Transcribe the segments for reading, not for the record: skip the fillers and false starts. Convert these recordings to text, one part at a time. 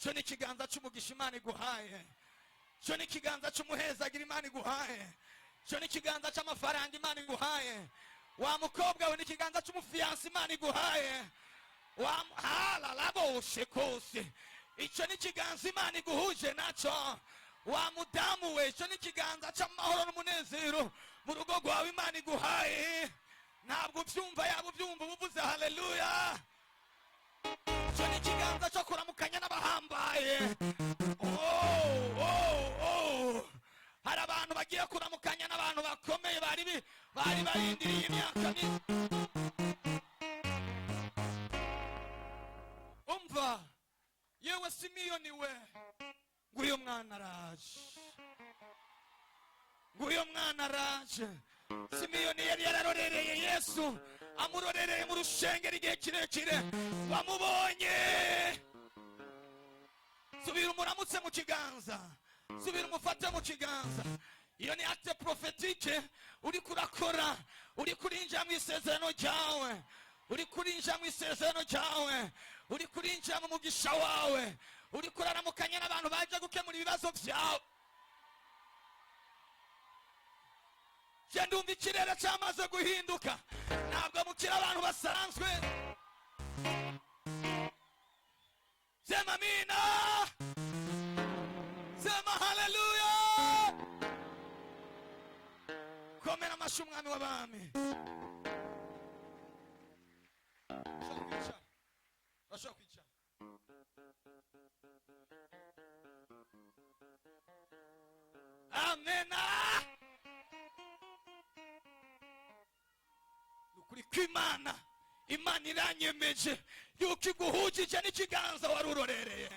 cyo ni kiganza cy'umugisha Imana iguhaye, cyo ni kiganza cy'umuhezagira Imana iguhaye, cyo ni kiganza cy'amafaranga Imana iguhaye. Wa mukobwa we ni kiganza cy'umufiyansi Imana iguhaye. Wa halalaboshe kose, icyo ni kiganza Imana iguhuje nacyo. Wa mudamu we, icyo ni kiganza cy'amahoro n'umunezero mu rugo rwawe Imana iguhaye. Ntabwo ubyumva, yaba ubyumva ubuvuze haleluya. Icyo ni kiganza cyo kuramukanya n'abahambaye. Hari abantu bagiye kuramukanya n'abantu bakomeye bari barindiriye imyaka myinshi. Umva yewe Simiyoni we, nguyu mwana araje, nguyu mwana araje. Simiyoni yari yararorereye Yesu, amurorereye mu rushengero igihe kirekire. Wamubonye, subira umuramutse mu kiganza, subira umufate mu kiganza. Iyo ni acte prophétique uri kurakora, uri kurinjira mu isezerano ryawe, uri kurinjira mu isezerano ryawe, uri kurinjira mu mugisha wawe, uri kuraramukanya n'abantu baje gukemura ibibazo byawe. Ndumva ikirere cyamaze guhinduka, ntabwo mukira abantu basanzwe. Sema amina, sema haleluya. Komera amashyi umwami w'abami. Bashaka kwicara. Amena. Nukuri kw'Imana, Imana iranyemeje yuko iguhujije n'ikiganza wari urorereye.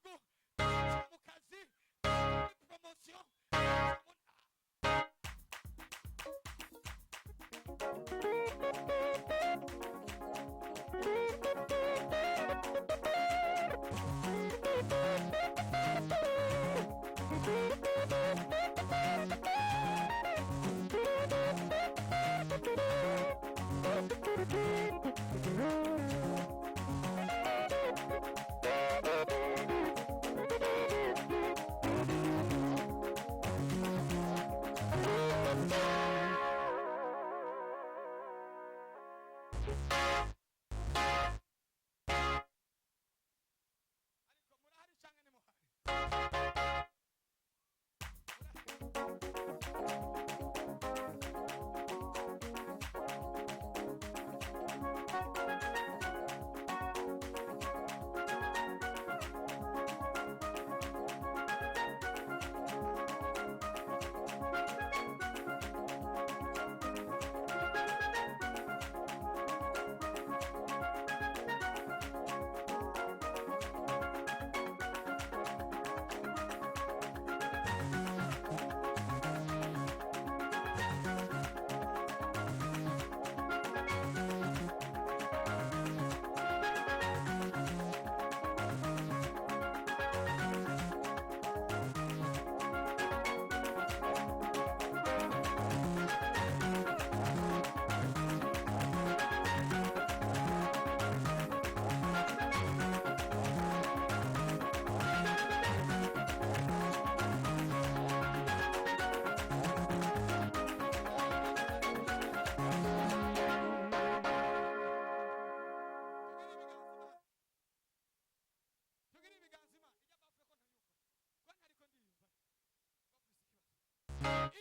gihugu, mu kazi, promotion.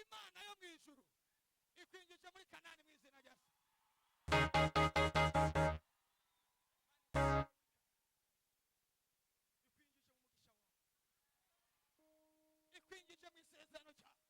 Imana yo mu ijuru ikwinjije muri Kanani mu izina rya Yesu. Ikwinjije mu isezerano cyawe.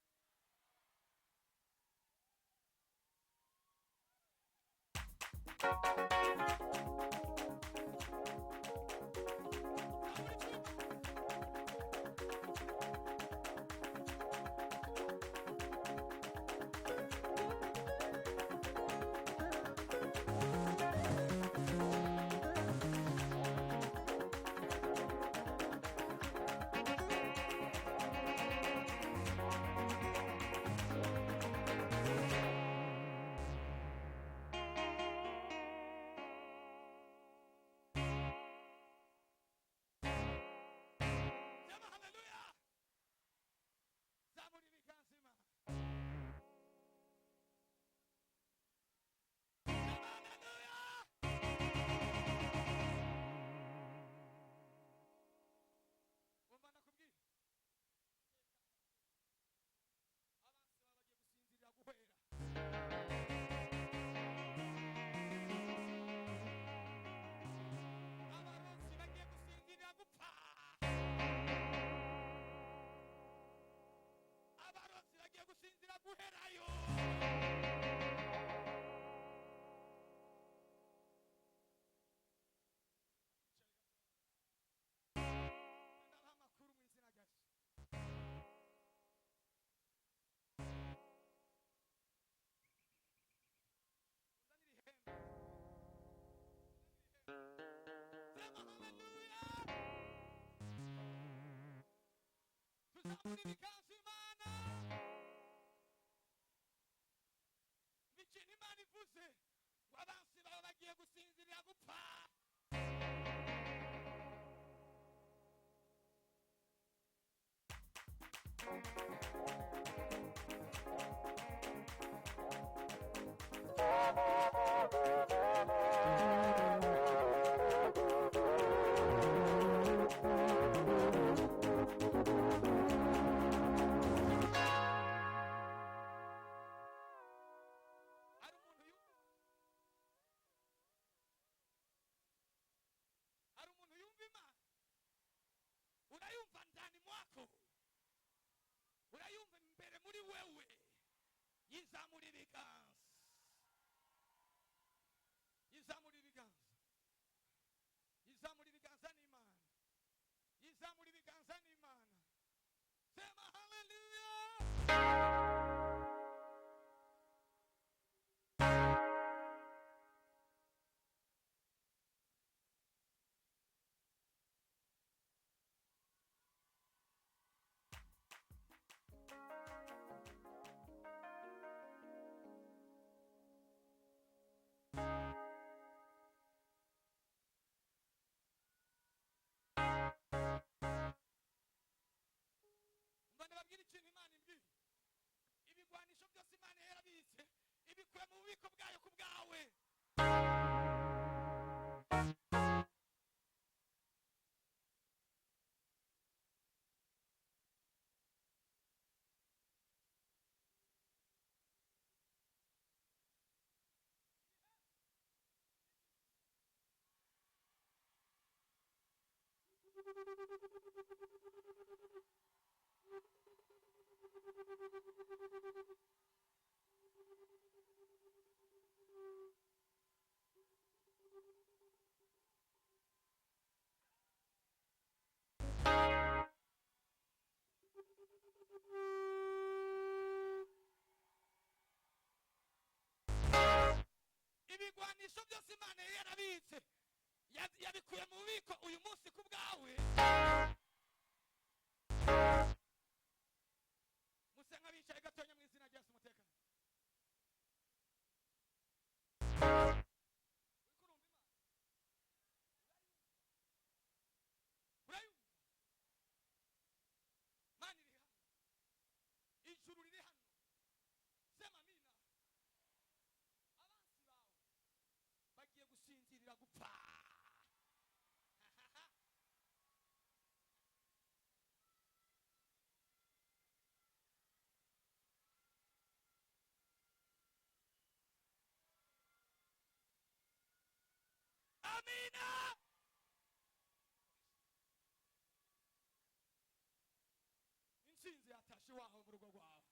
Tuzamuribikansi Imana mikini Imana ivuze ngo abansi baba bagiye gusinzirira gupfa. Unayumva ndani mwako, unayumva mbere muri wewe. Yizamura ibiganza, yizamura ibiganza, yizamura ibiganza n'Imana, yizamura umva ndababwira ikintu Imana imbwiye. Ibigwanisho byose Imana yarabitse ibikuye mu bubiko bwayo ku bwawe. Ibigwanisho byose Imana yarabitse yabikuye mu bubiko uyu munsi ku bwawe. Musenga bicaye gatonya mu izina rya Yesu umutekano. Wikurumva Imana. Urayumva. Mana iri hano. Ijuru riri hano. Sema amina. Abansi bawe bagiye gusinzirira gupfa. Amina. Intsinzi yatashe wawe mu rugo rwawe.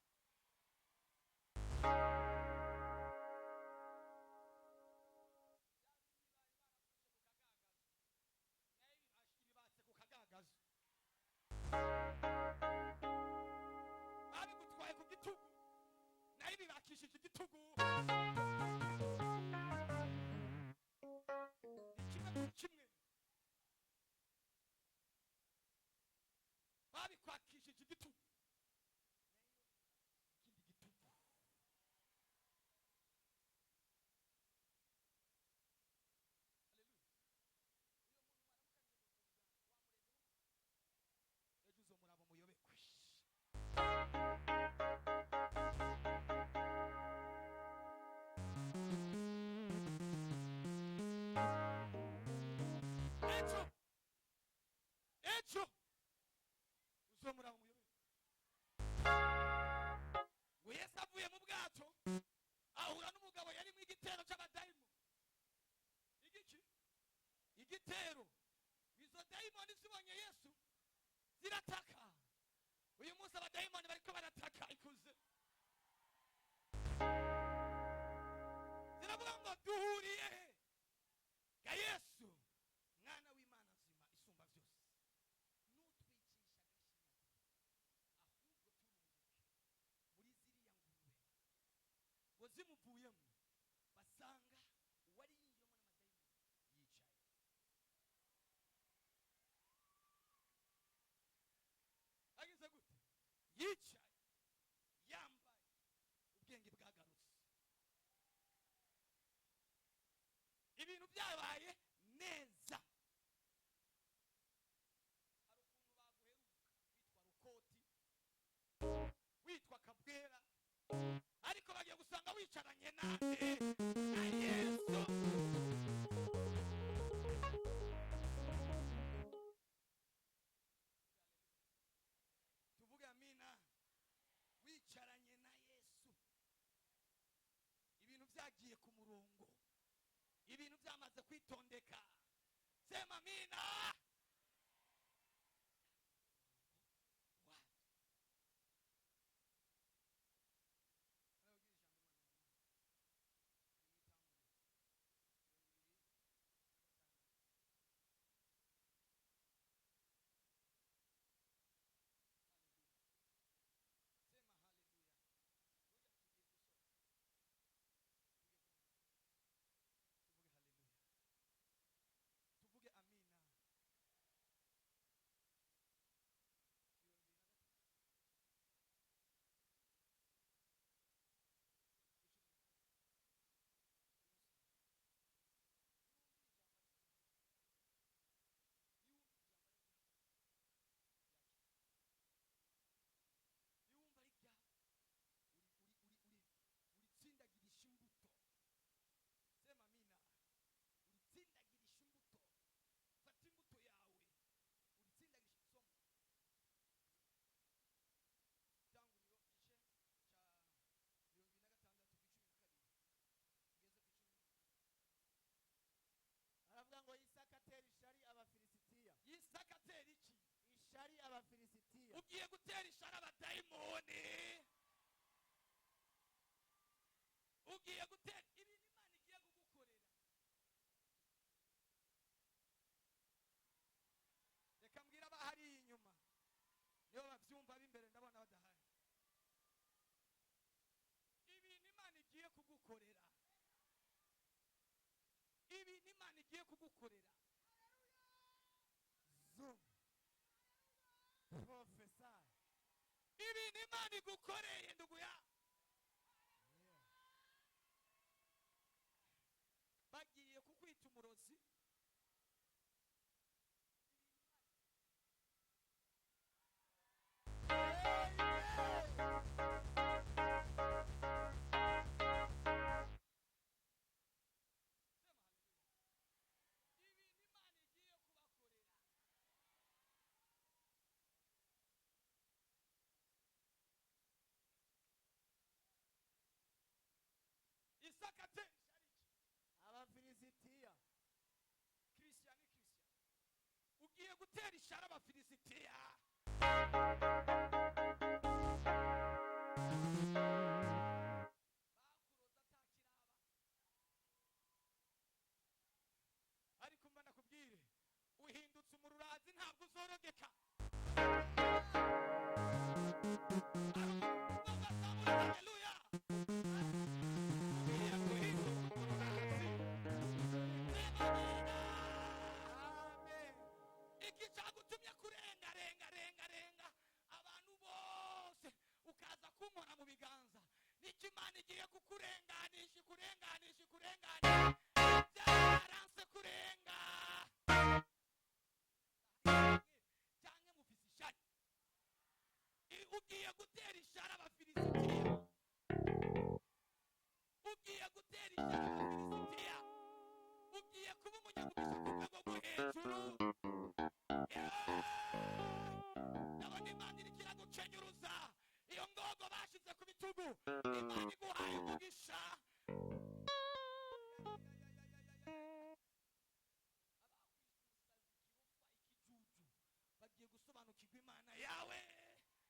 Kukagagaza abigutwaye ku gitugu nayo bibakishije igitugu. Kimwe babikwakishije igitugu ikindi gitugu. Ejo murabo muyobekwe. Ejo uzomurabo muyobekwe. Ngo Yesu avuye mu bwato ahura n'umugabo yari mu igitero cy'abadayimo. Igitero izo dayimoni zibonye Yesu zirataka. Uyu munsi abadayimoni bariko barataka ikuze. Ziravuga ngo duhuriye he? Ga Yesu mwana w'Imana nzima isumba byose. Nutwicisha agashinyaguro ahubwo turunguke muri ziriya ngurube. Ngo zimuvuyemo basanga uwari yinjiyemo n'amadayimoni yicaye. Agize gute? Yicaye yambaye ubwenge bwagarutse. Ibintu byabaye neza. Hari ukuntu baguheruka witwa Rukoti, witwa Kabwera, ariko bagiye gusanga wicaranye nande na Yesu. Tuvuge amina. Wicaranye na Yesu. Ibintu byagiye ku murongo. Ibintu byamaze kwitondeka. Sema amina. Tuvuge amina. ugiye gutera ishara abadayimoni, ugiye gutera ibintu Imana igiye kugukorera. Reka mbwira abahari inyuma niyo babyumva b'imbere ndabona badahari. Ibintu Imana igiye kugukorera, ibintu Imana igiye kugukorera. Zoom professor, ibintu Imana igukoreye nduguya, bagiye kukwita umurozi, ibintu Imana igiye kubakorera. Isaka atera ishariki abafilisitiya, Christian ugiye gutera ishara abafilisitiya. Bakuroza atakiraba, ariko mba nakubwire uhindutse umururazi ntabwo uzorogeka. Haleluya. Ugiye guhinduka umururazi. amen, Iki cyagutumye kurenga abantu bose ukaza kunkora mu biganza, nicyo Imana igiye kukurenganisha, byaranse kurenga. Cyangwa mufise ishari, ugiye gutera ishara abafilisitiya, ugiye gutera ishara abafilisitiya, ugiye kuba umunyamugisha ku rwego rwo hejuru. Ndabona Imana iriko iragucenyuruza, iyo ngogo bashize ku bitugu Imana iguhaye umugisha. Abakwisumusazi, ikirofa, ikijuju bagiye gusobanukirwa Imana yawe. amen,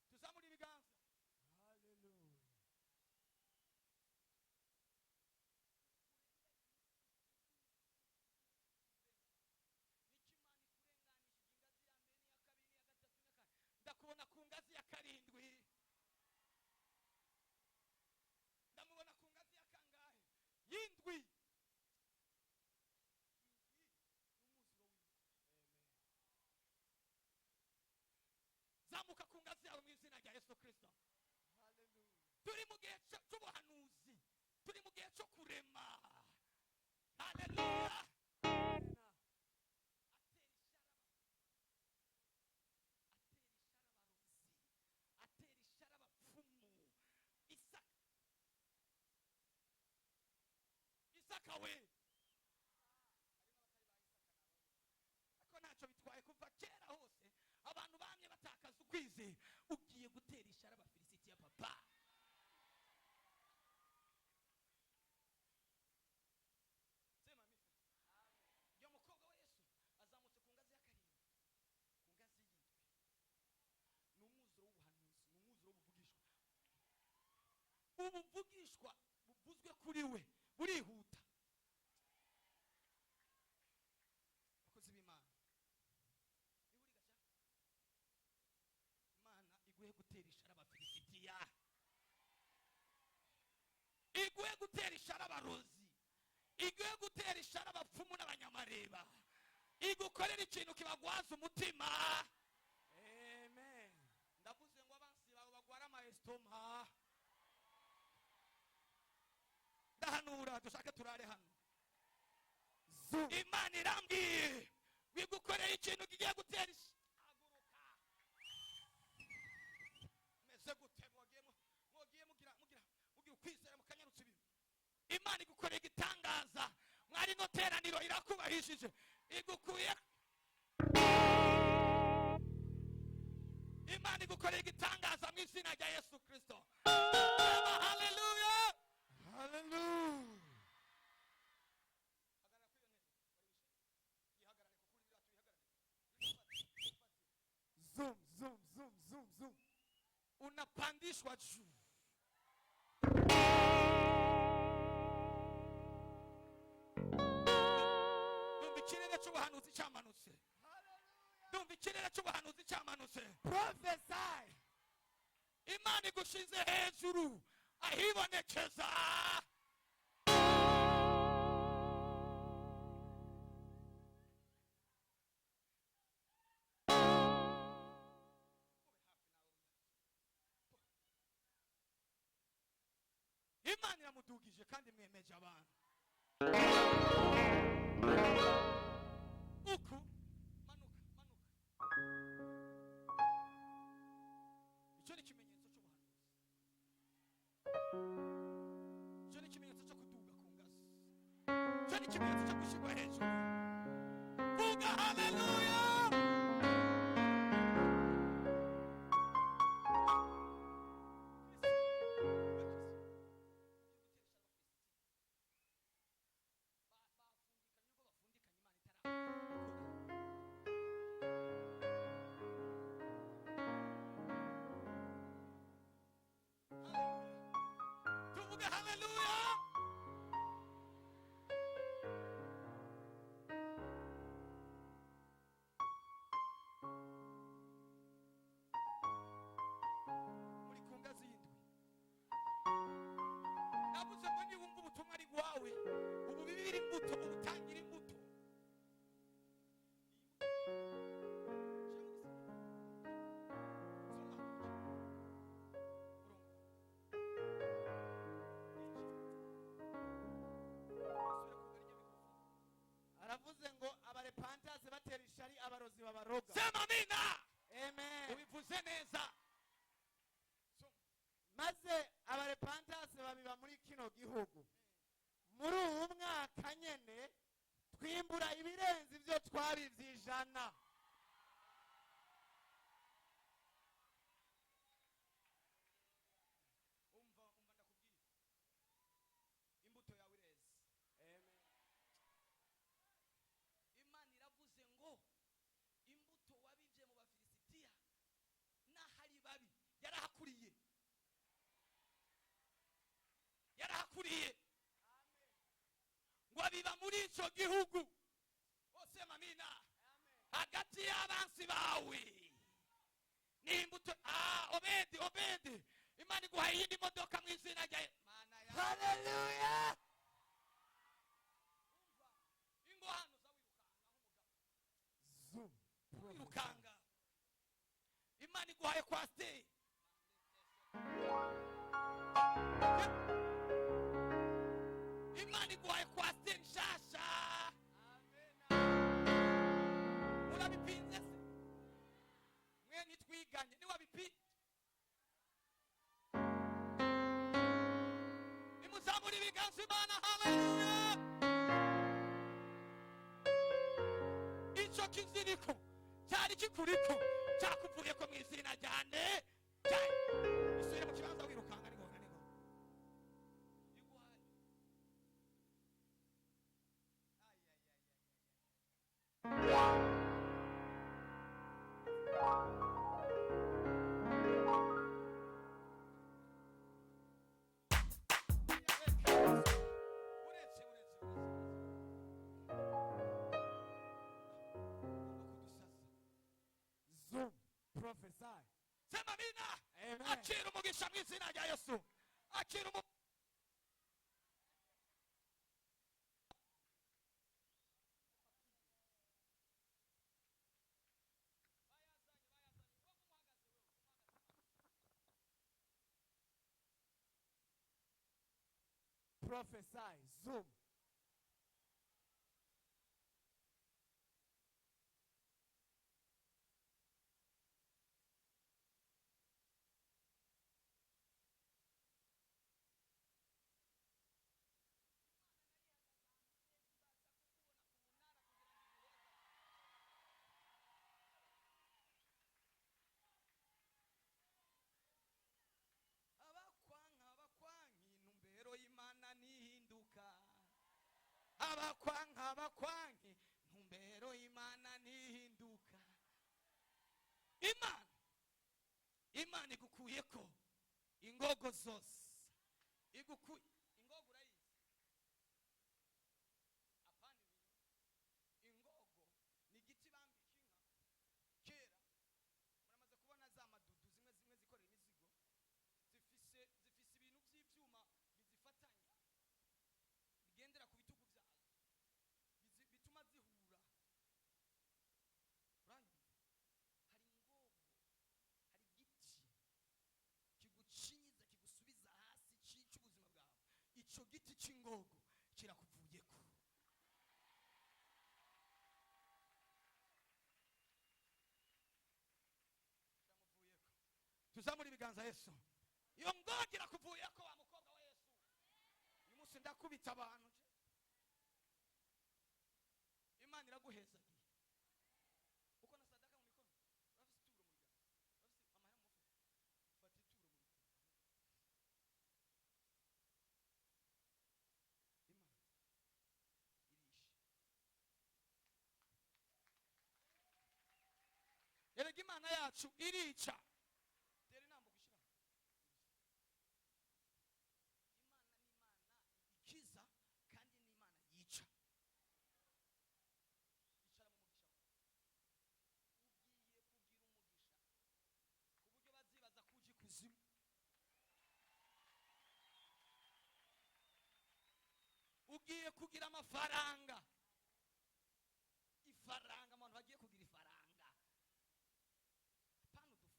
Tuzamure ibiganza. hallelujah, Nicyo Imana ikurenganishije ingazi ya mbere n'iya kabiri n'iya gatatu n'iya kane. Ndakubona ku ngazi ya karindwi, ndamubona ku ngazi ya kangahe? Y'indwi. Indwi n'umuziro w'indwi. amen, Zamuka ku ngazi yawe mu izina rya Yesu Kristo. hallelujah, Turi mu gihe cy'ubuhanuzi, turi mu gihe cyo kurema. Haleluya. amen, Atera ishara abarozi, atera ishara abapfumu. Isaka we, harimo abatari ba Isaka nabo, ariko ntacyo bitwaye. Kuva kera hose abantu bamye batakaza ukwizera. Ugiye gutera ishara abafilisitiya papa. Sema mifa. Iyo mukobwa wa Yesu azamutse ku ngazi ya karindwi, ku ngazi y'indwi. Ni umwuzuro w'ubuhanuzi, ni umwuzuro w'ubuvugishwa. Ubuvugishwa buvuzwe kuri we burihuta. Bakozi b'Imana, bihuri gasha, Imana iguhe gutera ishara abafilisitiya, iguhe gutera ishara abarozi, iguhe gutera ishara abapfumu n'abanyamareba, igukorera ikintu kibagwaza umutima. amen, Ndavuze ngo abansi bawe bagwara amaestoma. Ndahanura dushake turare hano. zoom, Imana irambwiye wigukoreye ikintu kigiye gutera haguruka. Meze gute mwogiye mugira ukwizera mukanyarutsa ibintu. Imana igukoreye igitangaza, mwari no teraniro irakubahishije, igukuye. Imana igukoreye igitangaza mu izina rya Yesu Kristo. Haleluya. hallelujah, Hagarara kuri iyo ntebe wari wicaye. Yihagarare kuko uri bwatu yihagarare. wacu. Ndumva ikirere cy'ubuhanuzi cyamanutse. Ndumva ikirere cy'ubuhanuzi cyamanutse. Prophesy. Imana igushize hejuru ahibonekeza. Imana iramudugije kandi mwemeje abantu. Uku manuka. Icyo ni ikimenyetso cy'ubuhanuzi. Icyo ni ikimenyetso cyo kuduga ku ngazi. Icyo ni ikimenyetso cyo gushyirwa hejuru. Vuga haleluya. Tuvuge haleluya. Muri ku ngazi y'indwi. Navuze ngo niwumva ubutumwa ari bwawe, ubu bibiri imbuto, ubutangira imbuto. Aravuze ngo abarepantase batera ishari abarozi babaroga. Sema amina. Amen. Ubivuze neza. Maze abarepantase babiba muri kino gihugu. Muri ubu mwaka nyene twimbura ibirenze ibyo twabivye 100. Umva ndakubwiye. Imbuto yawe ireze. Amen. Imana iravuze ngo imbuto wabivye mu Bafilisitiya n'ahari babi yarahakuriye. Ngo abiba muri ico gihugu. Ose mamina. Hagati y'abansi bawe. Ni imbuto Obedi. Imana iguhaye iyindi modoka mu izina rya Mana ya. Hallelujah. Ingo hano za Zoom. wirukanga. Imana iguhaye kwasiteri. Imana iguhaye kwasiteri nshasha. Urabipinze se? Mwe nitwiganye niwabipinze. Nimuzamura ibiganza Imana, haleluya. Icyo kiziriko cyari kikuriko cyakuvuye ko mu izina ryane. Isubire mu kibanza wirukanga nigo. Iguhaye. Zoom. Prophesy. Sema amina. Amen. Akira umugisha mu izina rya Yesu. Akira umugisha. Prophesy. Zoom. Intumbero y'Imana nihinduka. Abakwanki intumbero y'Imana nihinduka. Imana igukuyeko ingogo zose ingogo urayizi apana ingogo ni igiti bambika inka kera muramaze kubona za madudu zimwe zikorera imizigo zifise ibintu by'ibyuma bizifatanya bigendera ku bitugu byazo bituma zihura uranyumva hari ingogo hari igiti kigucinyiza kigusubiza hasi cica ubuzima bwawe ico giti c'ingogo kirakuvuyeko tuzamura ibiganza Yesu iyo ngogo irakuvuyeko wa mukobwa wa Yesu uyu munsi ndakubita abantu Imana iraguhezagiye uko na sadaka mu mikono urafise ituro mu biganza urafise amahera mu mufuka fata ituro mu biganza Imana irishe erega Imana yacu irica tera inambo gushira Imana ni Imana ikiza kandi ni Imana yica icara mu mugisha ugiye kugira umugisha ku buryo bazibaza kuji kuzimu ugiye kugira amafaranga ifaranga abantu bagiye kugira ifaranga apana udufaranga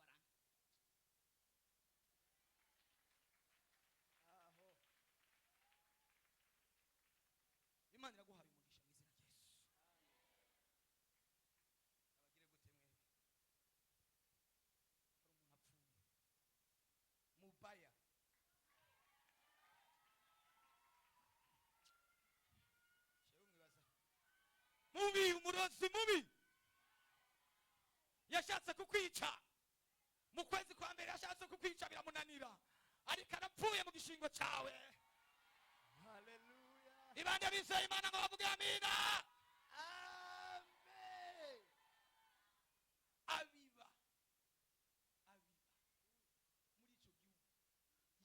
aho Imana iraguhaye umugisha mu izina rya Yesu abagire gute mwebwe hari umuntu apfuye mubaya shewe mwibaza mubi umurozi mubi yashatse kukwica mu kwezi kwa mbere yashatse kukwica biramunanira ariko arapfuye mu gishingo cyawe haleluya ibande bizeye Imana ngo bavuge amina amen abiba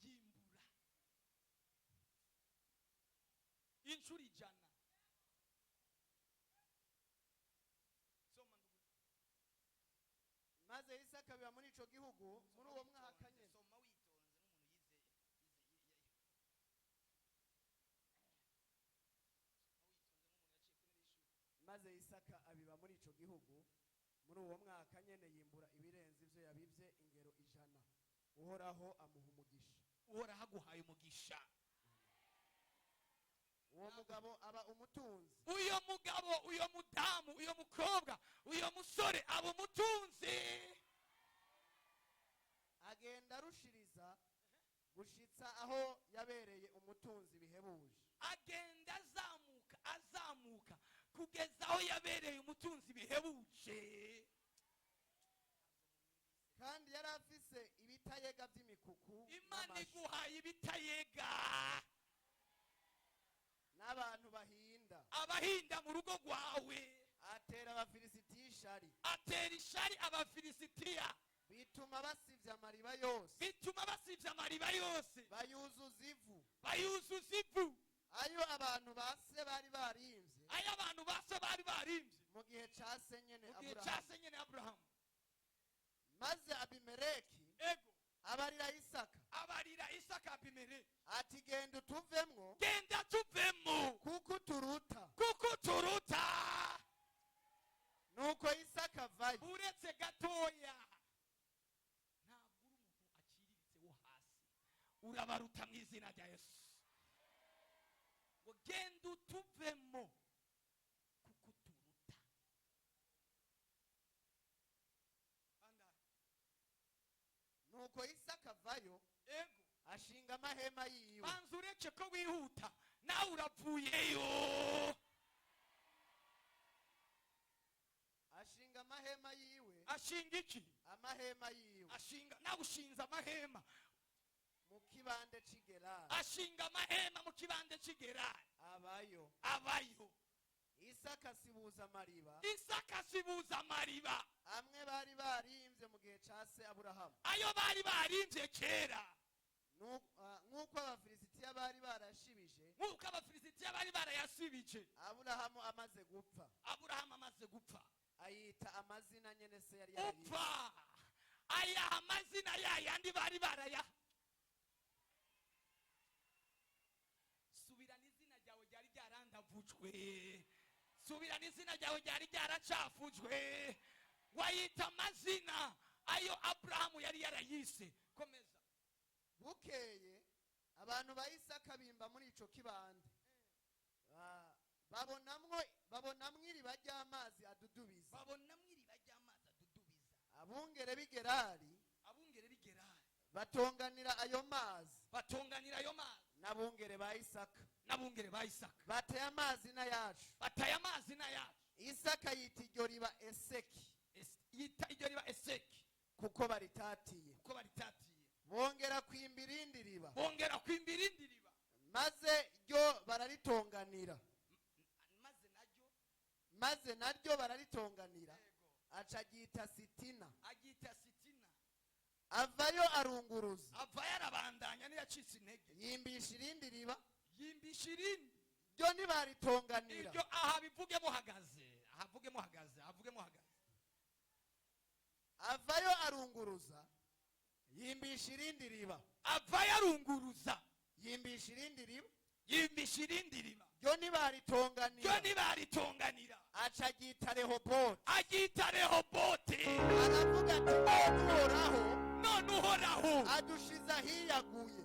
muri icyo gihugu yimbura inshuro 100 soma ndugu maze Isaka biba muri ico gihugu muri uwo mwaka nyene soma witonze n'umuntu yize maze Isaka abiba muri ico gihugu muri uwo mwaka nyene yimbura ibirenze ivyo yabivye ingero 100 uhoraho amuha umugisha uhora haguhaye umugisha uwo mugabo aba umutunzi uyo mugabo uyo mudamu uyo mukobwa uyo musore aba umutunzi agenda arushiriza gushitsa aho yabereye umutunzi bihebuje agenda azamuka kugeza aho yabereye umutunzi bihebuje kandi yari afise ibitayega by'imikuku Imana iguhaye ibitayega n'abantu bahinda abahinda mu rugo rwawe atera abafilisitiya ishari atera ishari abafilisitiya bituma basivya amariba yose bayuzuza ivu ayo abantu base bari barimvye mu gihe ca se nyene Aburahamu maze Abimeleki ego abarira Isaka Abimeleki ati genda tuvemwo kuko turuta nuko Isaka avayo uretse gatoya ntabwo uri umuntu aciriritse wo hasi urabaruta mu izina rya Yesu ngo genda utuvemo kuko turuta nuko Isaka avayo ego ashinga amahema yiwe banza ureke ko wihuta nawe uravuyeyo ashinga amahema yiwe ashinga iki amahema yiwe ashinga nawe ushinze amahema mu kibande c'Igerari ashinga amahema mu kibande c'Igerari abayo Isaka asibuza amariba amwe bari barimvye mu gihe ca se Aburahamu ayo bari barimvye kera nk'uko abafilisitiya bari barashibije nk'uko abafilisitiya bari barayasibije aburahamu amaze gupfa aburahamu amaze gupfa ayita amazina nyene se yari yarayise upfa aya amazina yayandi bari baraya subirana izina ryawe ryari ryarandavujwe subirana izina ryawe ryari ryaracafujwe wayita amazina ayo aburahamu yari yarayise komeza bukeye abantu ba Isaka bimba muri ico kibande babonamwo iriba ry'amazi adudubiza babonamwo iriba ry'amazi adudubiza abungere b'igerari batonganira ayo mazi n'abungere ba Isaka bateye amazina yacu Isaka yita iryo riba Eseki kuko baritatiye bongera kwimba irindi riba maze ryo bararitonganira maze naryo bararitonganira aca aryita Sitina avayo arunguruza arabandanya ntiyacitse intege yimbisha irindi riba ryo ntibaritonganira iryo aha bivuge muhagaze avayo arunguruza yimbisha irindi riba yimbisha irindi riba ryo ntibaritonganira aca aryita Rehoboti aravuga ati none uhoraho adushize ahiyaguye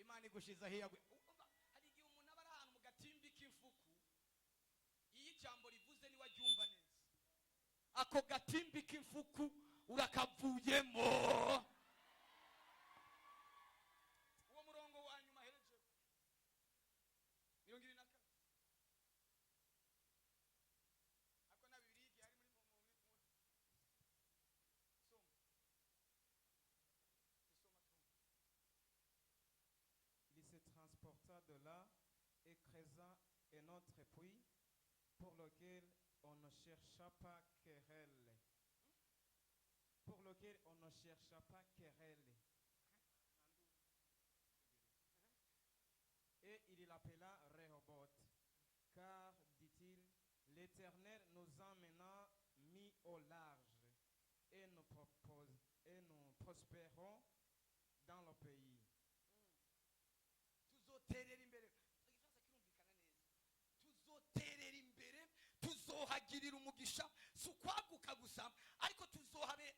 Imana igushize ahiyaguye hari igihe umuntu aba ari ahantu mu gatimbi k'imfuku iyo ijambo rivuze niwe aryumva neza ako gatimbi k'imfuku urakavuyemo uwo murongo wa nyuma hereje 24 ako na bibiri igihe ari muri Il se transporta de là et creusa un autre puits pour lequel on ne chercha pas querelle. Et il l'appela Rehoboth, car, dit-il, l'Éternel nous emmena mis au large, et nous prospérons dans le pays. tuzoterera imbere igifaransa kirumvikana neza tuzoterera imbere tuzohagirira umugisha si ukwaguka gusa ariko tuzohabe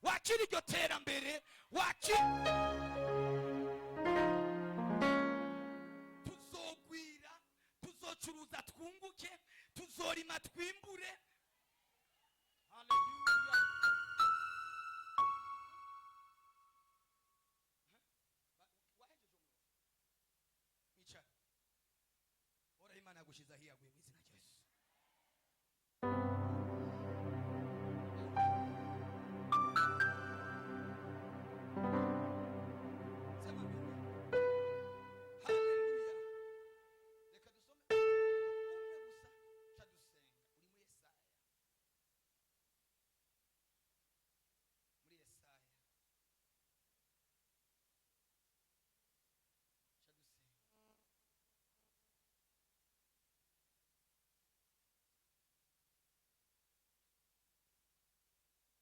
wakira iryo terambere tuzogwira tuzocuruza twunguke tuzorima twimbure haleluya ora Imana yagushize ahiyaguye mu izina rya Yesu haleluya reka dusome umwe gusa cha dusenga uri muri Yesaya cha dusenga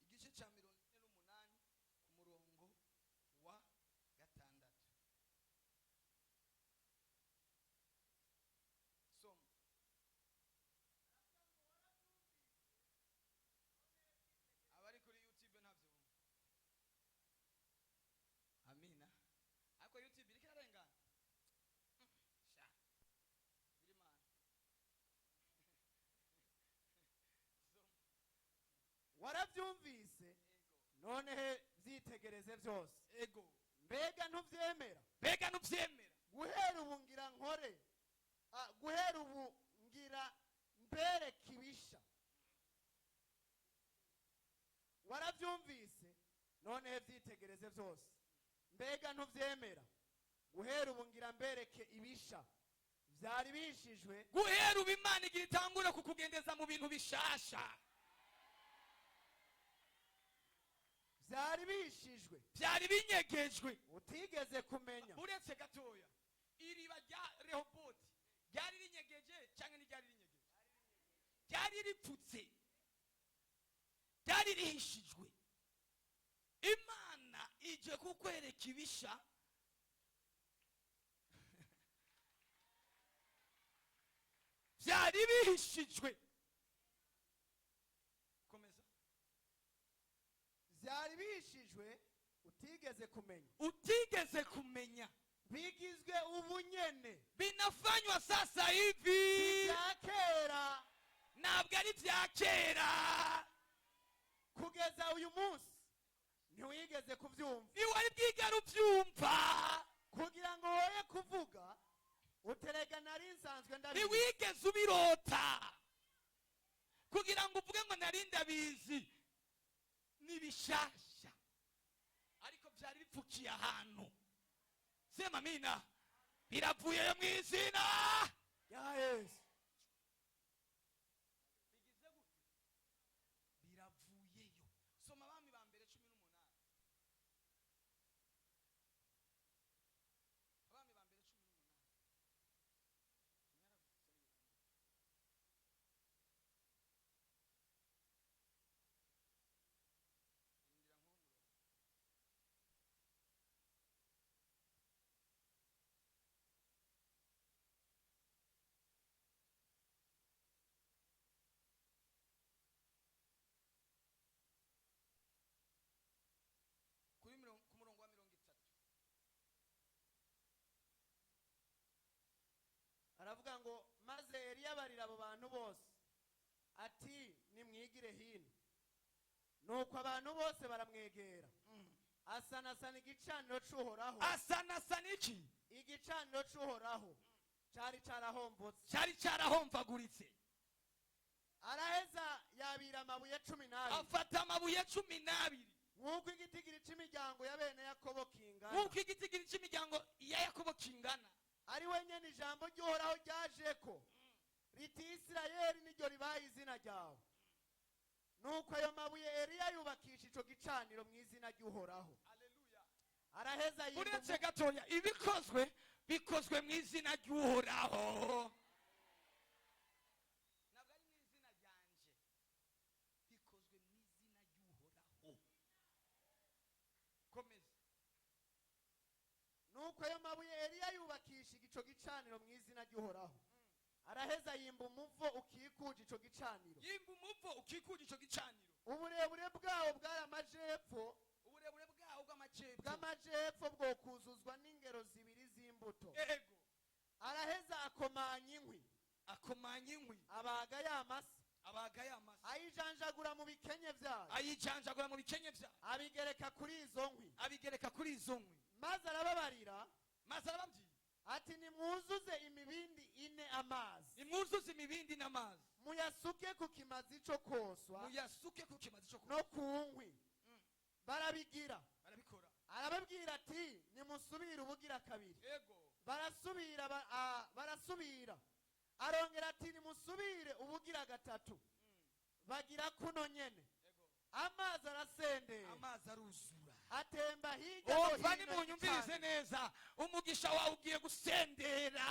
igice cya 48 ku murongo wa 6 soma abari kuri YouTube ntabyo amina ariko YouTube iriko irarengana sha biri mana warabyumvise none byitegereze byose ego mbega ntubyemera guhera ubu ngira nkore guhera ubu ngira mbereka ibisha warabyumvise none byitegereze byose mbega ntubyemera guhera ubu ngira mbereke ibisha byari bishijwe guhera ubu imana igira itangura kukugendeza mu bintu bishasha byari bishijwe byari binyegejwe utigeze kumenya. uretse gatoya iriba rya rehoboti ryari rinyegeje cyangwa ntiryari rinyegeje? ryari ripfutse, ryari rihishijwe. imana ije kukwereka ibisha byari bihishijwe. komeza. byari bishijwe utigeze kumenya, utigeze kumenya, bigizwe ubunyene, binafanywa sasa hivi, bya kera ntabwo ari bya kera. kugeza uyu munsi ntiwigeze kubyumva. ntiwari bwigera ubyumva, kugira ngo woye kuvuga uterega nari nsanzwe ndabizi, ntiwigeze ubirota kugira ngo uvuge ngo nari ndabizi. ni bishasha ariko byari bipfukiye ahantu. sema mina, biravuyeyo mu izina ya Yesu. bigize gute? biravuyeyo. soma abami ba mbere 18. abami ba mbere 18. ku murongo wa 30. aravuga ngo maze Eliya abarira abo bantu bose ati nimwigire hino. nuko abantu bose baramwegera, asanasana igicaniro c'uhoraho. asanasana iki? igicaniro c'uhoraho cari carahombotse, cyari cyarahomvaguritse. araheza yabira amabuye 12 afata amabuye 12 nk'uko igitigiri cy'imiryango ya bene Yakobo kingana, nk'uko igitigiri cy'imiryango ya Yakobo kingana. ari we nyene ijambo ry'uhoraho ryajeko riti Isirayeli niryo ribaye izina ryawe. nuko ayo mabuye Eliya yubakisha ico gicaniro mu izina ry'uhoraho. araheza uretse gatoya, ibikozwe bikozwe mu izina ry'uhoraho, ntabwo ari mu izina ryanje, bikozwe mu izina ry'uhoraho. komeza. nuko ayo mabuye Eliya yubakisha ico gicaniro mu izina ry'uhoraho. araheza yimba umuvo ukikuje ico gicaniro. yimba umuvo ukikuje ico gicaniro. uburebure bwawo bwari amajepfo, uburebure bwawo bw'amajepfo bw'amajepfo bwo kuzuzwa n'ingero zibiri z'imbuto. ego. araheza akomanya inkwi, akomanya inkwi, abaga y'amase, abaga y'amase, ayijanjagura mu bikenye byayo, ayijanjagura mu bikenye byayo, abigereka kuri izo nkwi. abigereka kuri izo nkwi. maze arababarira maze arababwira ati nimwuzuze imibindi 4 amazi, nimwuzuze imibindi n'amazi, muyasuke ku kimazi cyo koswa muyasuke ku kimazi cyo no ku nkwi. barabigira, barabikora. arababwira ati nimusubire ubugira kabiri. ego. barasubira barasubira. arongera ati nimusubire ubugira gatatu. bagira kuno nyene. amazi arasendera, amazi aruzura, atemba hirya no umva hino nimunyumvirize y'icani. neza, umugisha wawe ugiye gusendera.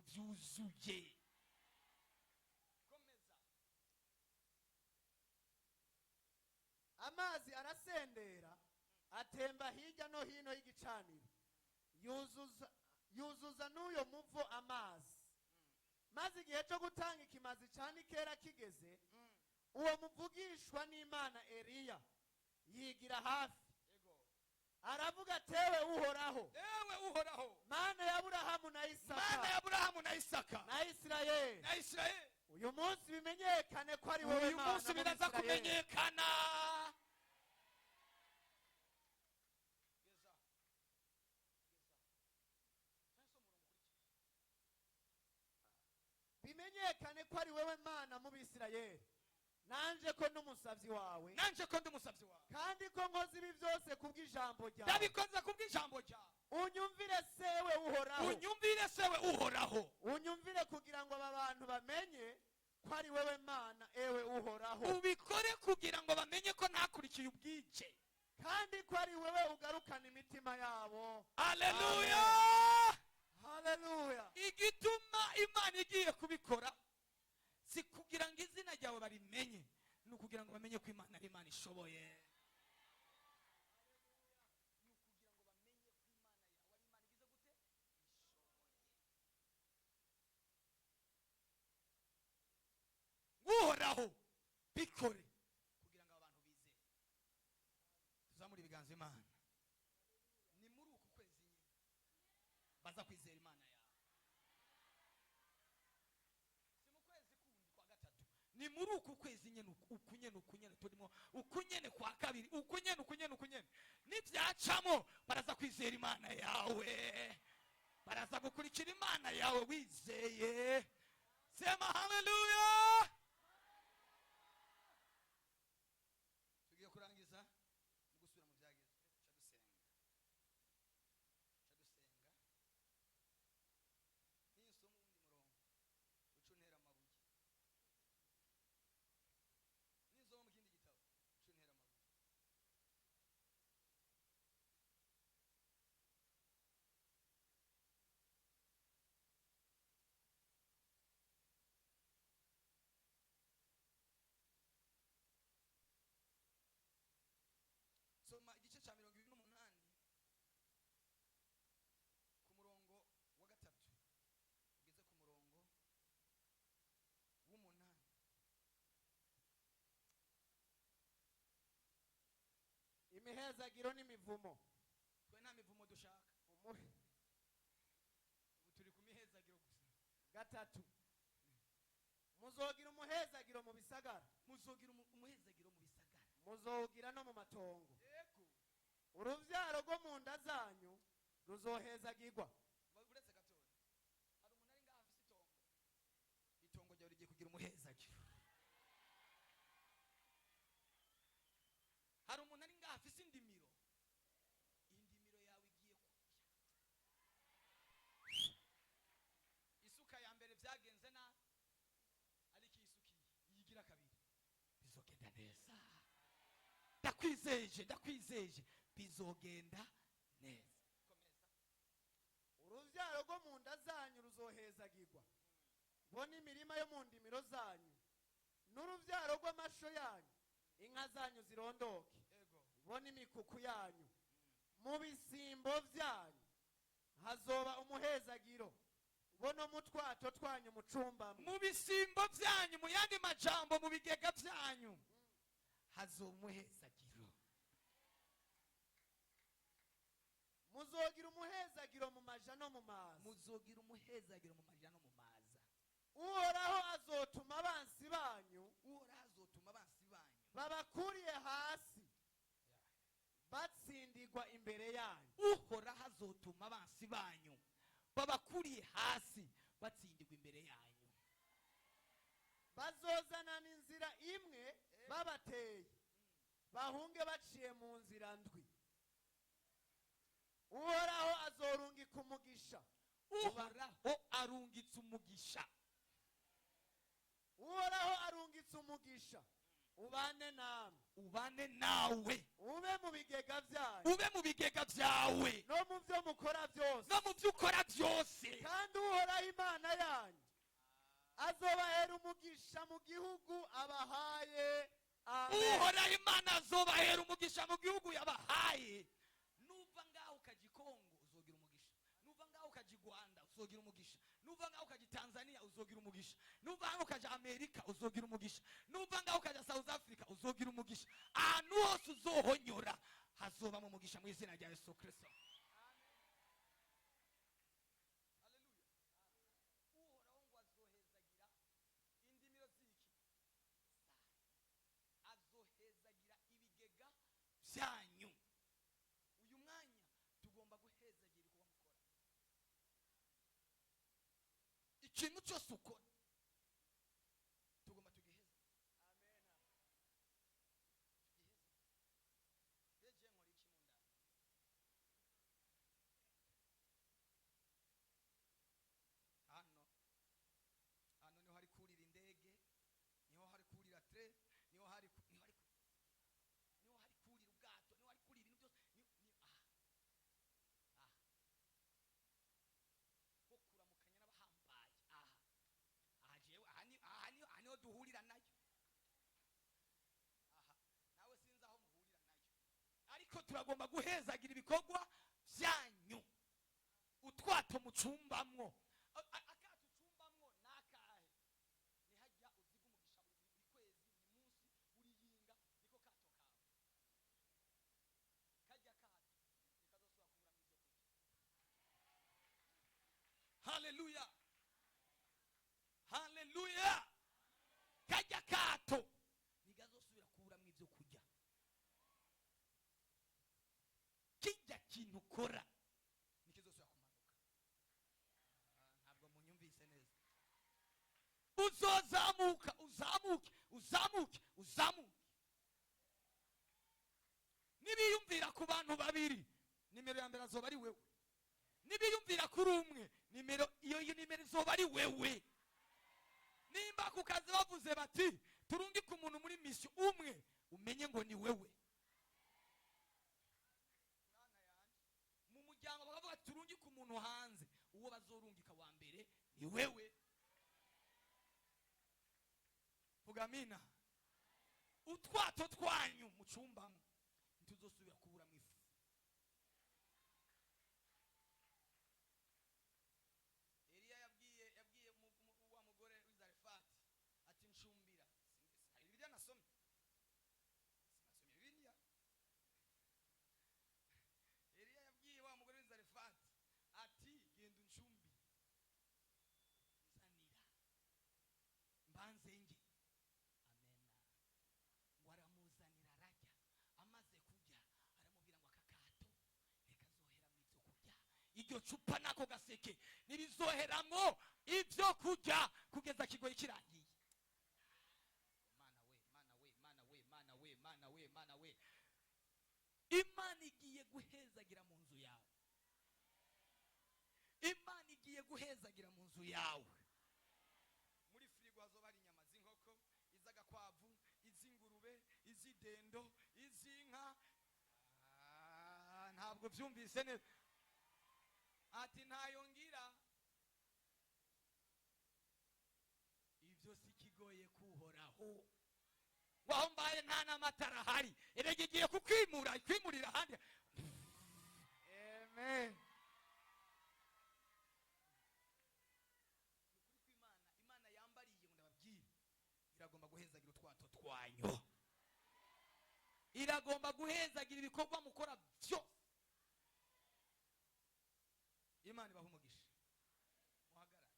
byuzuye. komeza. amazi arasendera atemba hirya no hino y'igicaniro, yuzuza n'uyo muvo amazi. maze igihe cyo gutanga ikimazi cyane kera kigeze, uwo muvugishwa n'Imana Eliya yigira hafi, aravuga tewe uhoraho, ewe uhoraho, mana ya Aburahamu na Isaka, mana ya Aburahamu na Isaka na Isirayeli, na Isirayeli, uyu munsi bimenyekane ko ari wowe uyu Mana munsi muri biraza Isirayeli. kumenyekana. bimenyekane ko ari wewe mana mu Bisirayeli, nanje ko n'umusavyi wawe, nanje ko ndi umusavyi wawe, kandi ko nkoze ibi byose kubw'ijambo ryawe. ndabikoze kubw'ijambo ryawe. Unyumvire sewe uhoraho, unyumvire sewe uhoraho, unyumvire kugira ngo aba bantu bamenye ko ari wewe mana, ewe uhoraho, ubikore kugira ngo bamenye ko nakurikiye ubwice, kandi ko ari wewe ugarukana imitima yabo. haleluya. Haleluya. igituma imana igiye kubikora si kugira ngo izina ryawe barimenye, ni ukugira ngo bamenye ko imana ari imana ishoboye. uhoraho bikore kugira ngo abantu bizere. tuzamure ibiganza imana, ni muri uku kwezi nyine baza kwizera imana yawe, si mu kwezi kundi kwa gatatu, ni muri uku kwezi nyene, ukunyene turimo, ukunyene kwa kabiri, ukunyene nibyacamo baraza kwizera imana yawe, baraza gukurikira imana yawe wizeye. Sema haleluya. tugiye kurangiza mu gusubira mu byagezwe, ninsoma uwundi murongo ucuntera amabuye, ninsoma mu kindi gitabo ucuntera amabuye. soma igice cya 28 ku murongo wa gatatu ugeze ku murongo w'umunani. Imihezagiro n'imivumo. twe nta mivumo dushaka, ubu turi ku mihezagiro gusa. Gatatu, muzogira umuhezagiro mu bisagara, muzogira umuhezagiro mu bisagara, muzogira no mu matongo. yego. Uruvyaro rwo mu nda zanyu ruzohezagirwa. uretse gatoya, hari umuntu ari ngaho afise itongo ryawe rigiye kugira umuhezagiro. hari umuntu ari ngaho afise indimiro yawe igiye kurya. isuka ya mbere byagenze nabi, ariko isukiye yigira kabiri bizogenda neza. ndakwizeje bizogenda neza. komeza. Uruvyaro rwo mu nda zanyu ruzohezagirwa, bo n'imirima yo mu ndimiro zanyu, n'uruvyaro rw'amasho yanyu, inka zanyu zirondoke, yego. bo n'imikuku yanyu, mu bisimbo vyanyu hazoba umuhezagiro, bo no mu twato twanyu mucumbamwe. mu bisimbo byanyu, mu yandi majambo, mu bigega byanyu hazoba umuhezagiro. Muzogira umuhezagiro mu maja no mu mazi. muzogira umuhezagiro mu marira no mu maza. Uhoraho azotuma abansi banyu uhoraho azotuma abansi banyu babakuriye hasi batsindirwa imbere yanyu. uhoraho azotuma abansi banyu babakuriye hasi batsindirwa imbere yanyu. Bazozanana inzira imwe babateye, bahunge baciye mu nzira ndwi. Uhoraho azorungika umugisha, uhoraho arungitse umugisha, Uhoraho arungitse umugisha ubane namwe, ubane nawe, ube mu bigega byanyu, ube mu bigega byawe no mu byo mukora byose. no mu byo ukora byose. Kandi Uhoraho Imana yanyu azobahera umugisha mu gihugu abahaye. Amen. uhoraho Imana azobahera umugisha mu gihugu yabahaye. nuva ngaho ukaja Kongo uzogira umugisha, nuva ngaho ukaja Rwanda uzogira umugisha, nuva ngaho ukaja Tanzania uzogira umugisha, nuva ngaho ukaja Amerika uzogira umugisha, nuva ngaho ukaja South Africa uzogira umugisha. ahantu hose uzohonyora hazoba mu mugisha mu izina rya Yesu Kristo. uhoraho ngo azohezagira indimiro z'iki, azohezagira ibigega byanyu. uyu mwanya tugomba guhezagira kuba mukora ikintu cyose ukora, ariko turagomba guhezagira ibikorwa byanyu. Utwato mucumbamwo, akato ucumbamwo nakahe? Ni hajya uziga umugisha buri kwezi, buri munsi, buri yinga, niko kato kawe. Kajya kato nikazosubira kubura mu byo kurya. Haleluya, haleluya. Kajya kato nikazosubira kubura mu byo kurya. Kijya kintu ukora nikizosubira kumanuka. Ntabwo munyumvise neza. Uzozamuka, uzamuke, uzamuke, uzamuke. Nibiyumvira ku bantu babiri, nimero ya mbere azoba ari wewe. Nibiyumvira kuri umwe, iyo nimero izoba ari wewe. Nimba ku kazi bavuze bati turungike umuntu muri mission umwe, umenye ngo ni wewe. Mu muryango bakavuga turungike umuntu hanze, uwo bazorungika wa mbere ni wewe. Vuga amina. Utwato twanyu mucumbamo ntuzosubira kubura mu ifu. Eliya yabwiye wa mugore w'Izarefati ati nshumbira. Hari Bibiliya nasomye. Sinasomye Bibiliya. Eliya yabwiye wa mugore w'Izarefati ati genda unshumbi. Nzanira. Mbanze nge. Amena. Waramuzanira arajya. Amaze kujya aramubwira ngo akakato rekazohera mu ibyo kurya. Iryo cupa nako gaseke nibizoheramo ibyo kurya kugeza kigoye kirangiye. Mana we. Imana igiye guhezagira mu nzu yawe. Imana igiye guhezagira mu nzu yawe. Muri firigo hazoba ari inyama z'inkoko, iz'agakwavu, iz'ingurube, iz'idendo, iz'inka. Ntabwo byumvise neza. Ati ntayo ngira. Ibyo si kigoye kuhoraho. Waho mbaye nta n'amatara hari, erege igiye kwimurira ahandi. Amen. Imana yambariye ngo ndababwire, iragomba guhezagira utwato twanyu. Iragomba guhezagira ibikorwa mukora byose. Imana ibaha umugisha. Muhagarare.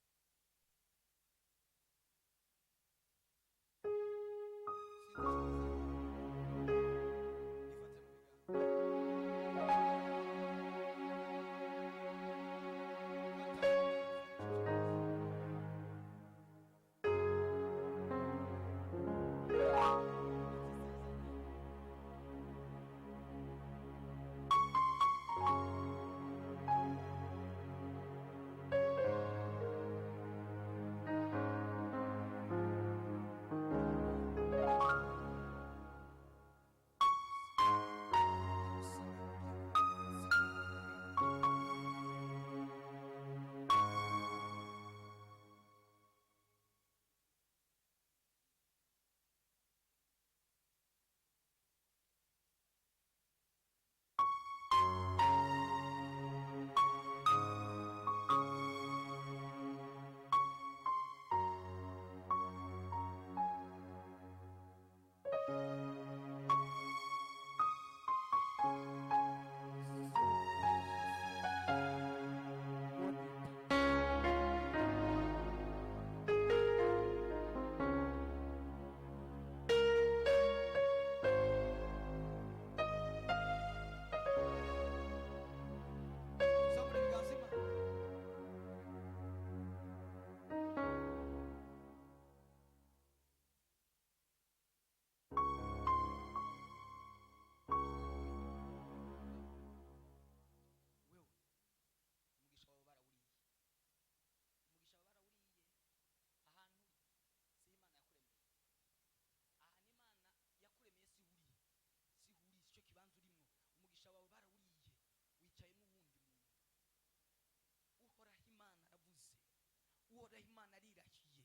Uhoraho Imana arirahiye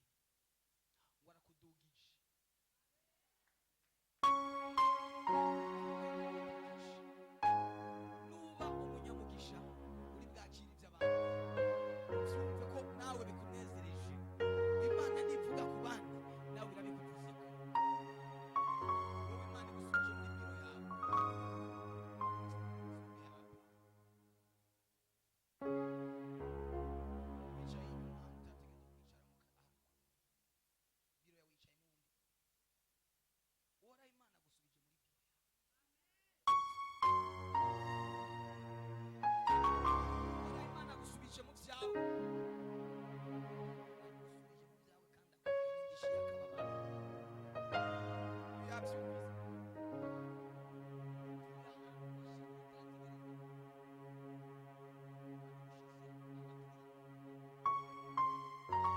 warakudugije.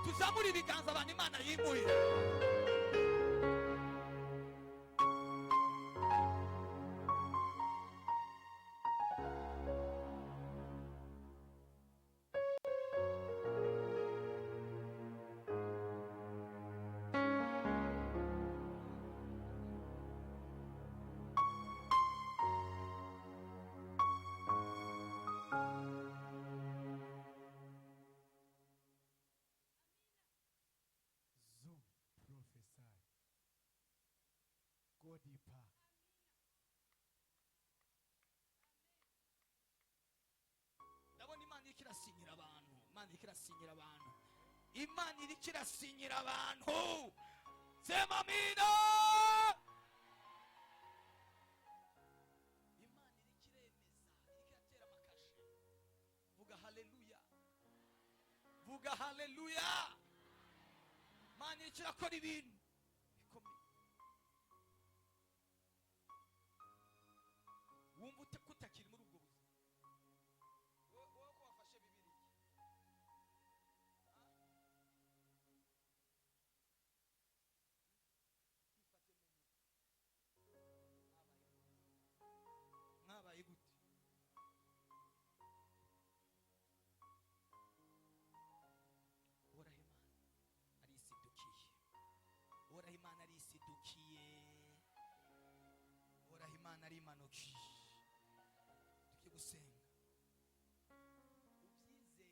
tuzamure ibiganza abantu Imana yimuye. Zoom prophesy. Go deeper. Ndabona Imana iriko irasinyira abantu. Imana iriko irasinyira abantu. Imana iriko irasinyira abantu. Sema amina. Imana iriko iremeza, iriko iratera amakashe. Vuga haleluya. Vuga haleluya. Imana iriko irakora ibintu bikomeye. Wumva kutakiri muri ubwo buzima. Wowe ko wafashe Bibiliya. Mwabaye gute? Uhoraho Imana arisidukiye. Uhoraho Imana arisidukiye. Uhoraho Imana arimanukiye. Tugiye gusenga. Ubyizere,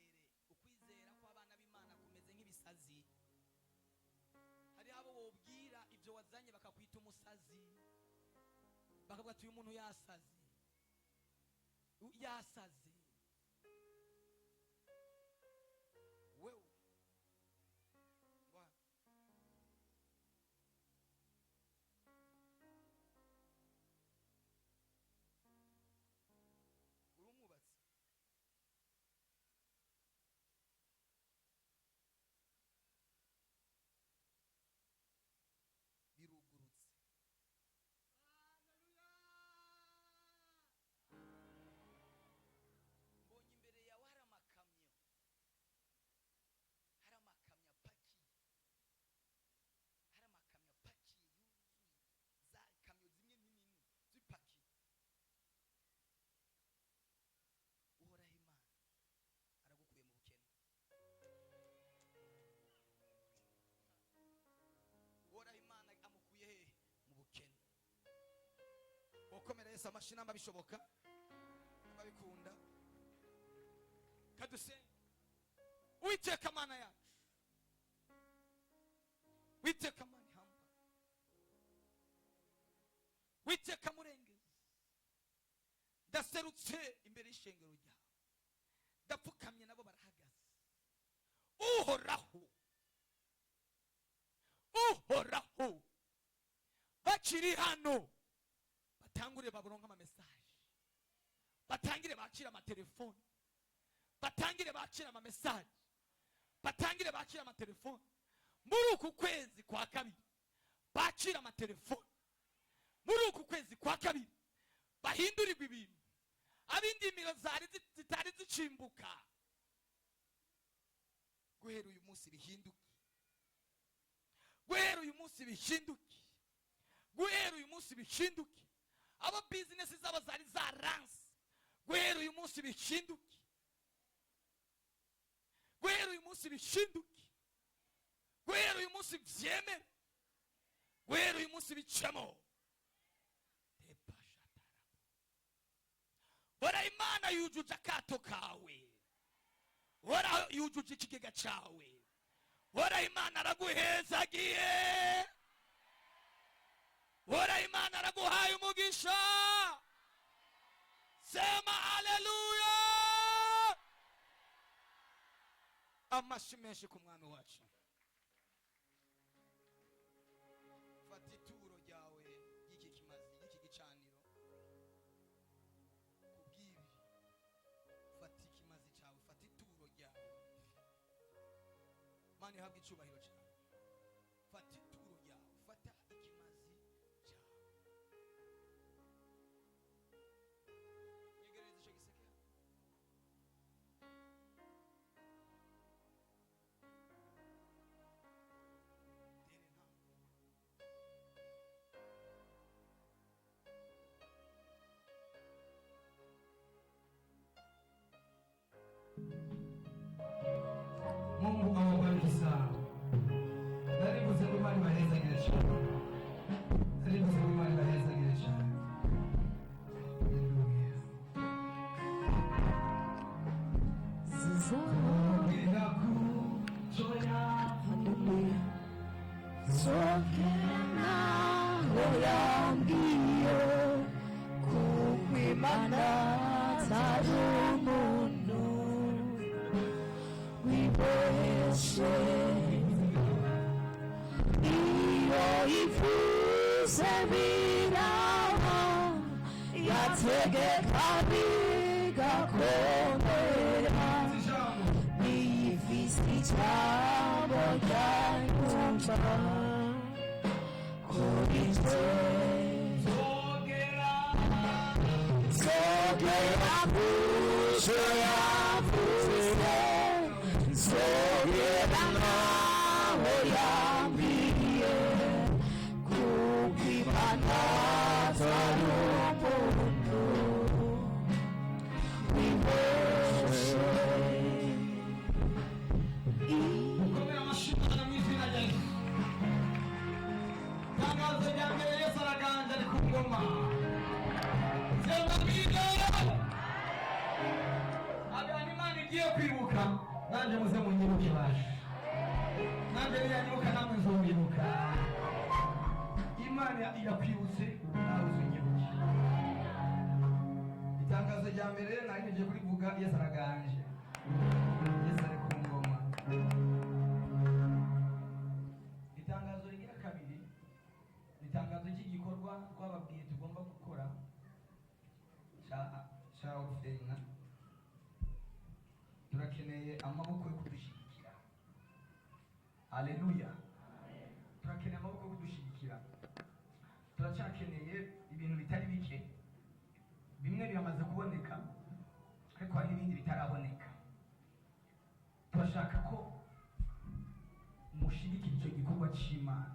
ukwizera kw'abana b'Imana kumeze nk'ibisazi. Hari abo wobwira ibyo wazanye bakakwita umusazi. Bakavuga ati uyu muntu yasaze. Yasaze. Wewe urumwubatsi. Birugurutse. Mbonye imbere yawe hari amakamyo. Hari amakamyo apakiye. Hari amakamyo apakiye yuzuye. Za kamyo zimwe nini zipakiye. Uhoraho Imana aragukuye mu bukene. Uhoraho Imana amukuye hehe? Mu bukene. Ukomera Yesu amashyi namba bishoboka. Babikunda. Kadusenge. Uwiteka Mana yacu. Uwiteka Mana ihamba. Uwiteka murengezi. Ndaserutse imbere y'ishengero ryawe. Ndapfukamye nabo barahagaze. Uhoraho. Uhoraho. Bakiri hano. Batangure baburonka ama message. Batangire bakira amatelefone. Batangire bakira ama message. Batangire bakira amatelefone. Muri uku kwezi kwa kabiri bakira amatelefone. Muri uku kwezi kwa kabiri bahindurirwa ibintu. Abindimiro zitari zicimbuka. Guhera uyu munsi bihinduke. Guhera uyu munsi bihinduke. Guhera uyu munsi bihinduke. Aba business zabo zari zaranse. Guhera uyu munsi bihinduke. Guhera uyu munsi bihinduke. Guhera uyu munsi byemere. Guhera uyu munsi bicamo. Ora Imana yujuje akato kawe. Ora yujuje ikigega cyawe. Ora Imana araguhezagiye. Ora Imana araguhaye umugisha. Sema haleluya. Amashyi menshi ku mwami wacu. Fata ituro ryawe y'iki kimazi, y'iki gicaniro. Kubw'ibi fata ikimazi cyawe, fata ituro ryawe. Mana ihabwe icyubahiro cyawe. Fata ituro ryawe, fata ikimazi cyawe. Yegereza icyo giseke. sokera oyambwiye kuko Imana atari umuntu wibeshye iyo ivuze biraba yategeka bigakomera niyifise ijambo ryanyumva kuri twe zogera kuzo yavuze zogera naho yambwiye kuko Imana atari umuntu wibeshye. Mukomere amashyi Imana mu izina rya Yesu. Itangazo rya mbere, Yesu araganje ari ku ngoma. Sema bidoro. Abantu Imana igiye kwibuka, nanjye muze munyibuke baje. Nanjye niyanyibuka namwe nzomwibuka. Imana irakwibutse nawe uzunyibuke. Itangazo rya mbere nari ngiye kurivuga, Yesu araganje. Yesu ari ku ngoma. Itangazo rigira kabiri, itangazo ry'igikorwa twababwiye tugomba gukora cya orufeyina. Turakeneye amaboko yo kudushyigikira. Haleluya. Turakeneye amaboko yo kudushyigikira. Turacyakeneye ibintu bitari bike. Bimwe biramaze kuboneka ariko hari n'ibindi bitaraboneka. Turashaka ko mushigikira icyo gikorwa cy'Imana.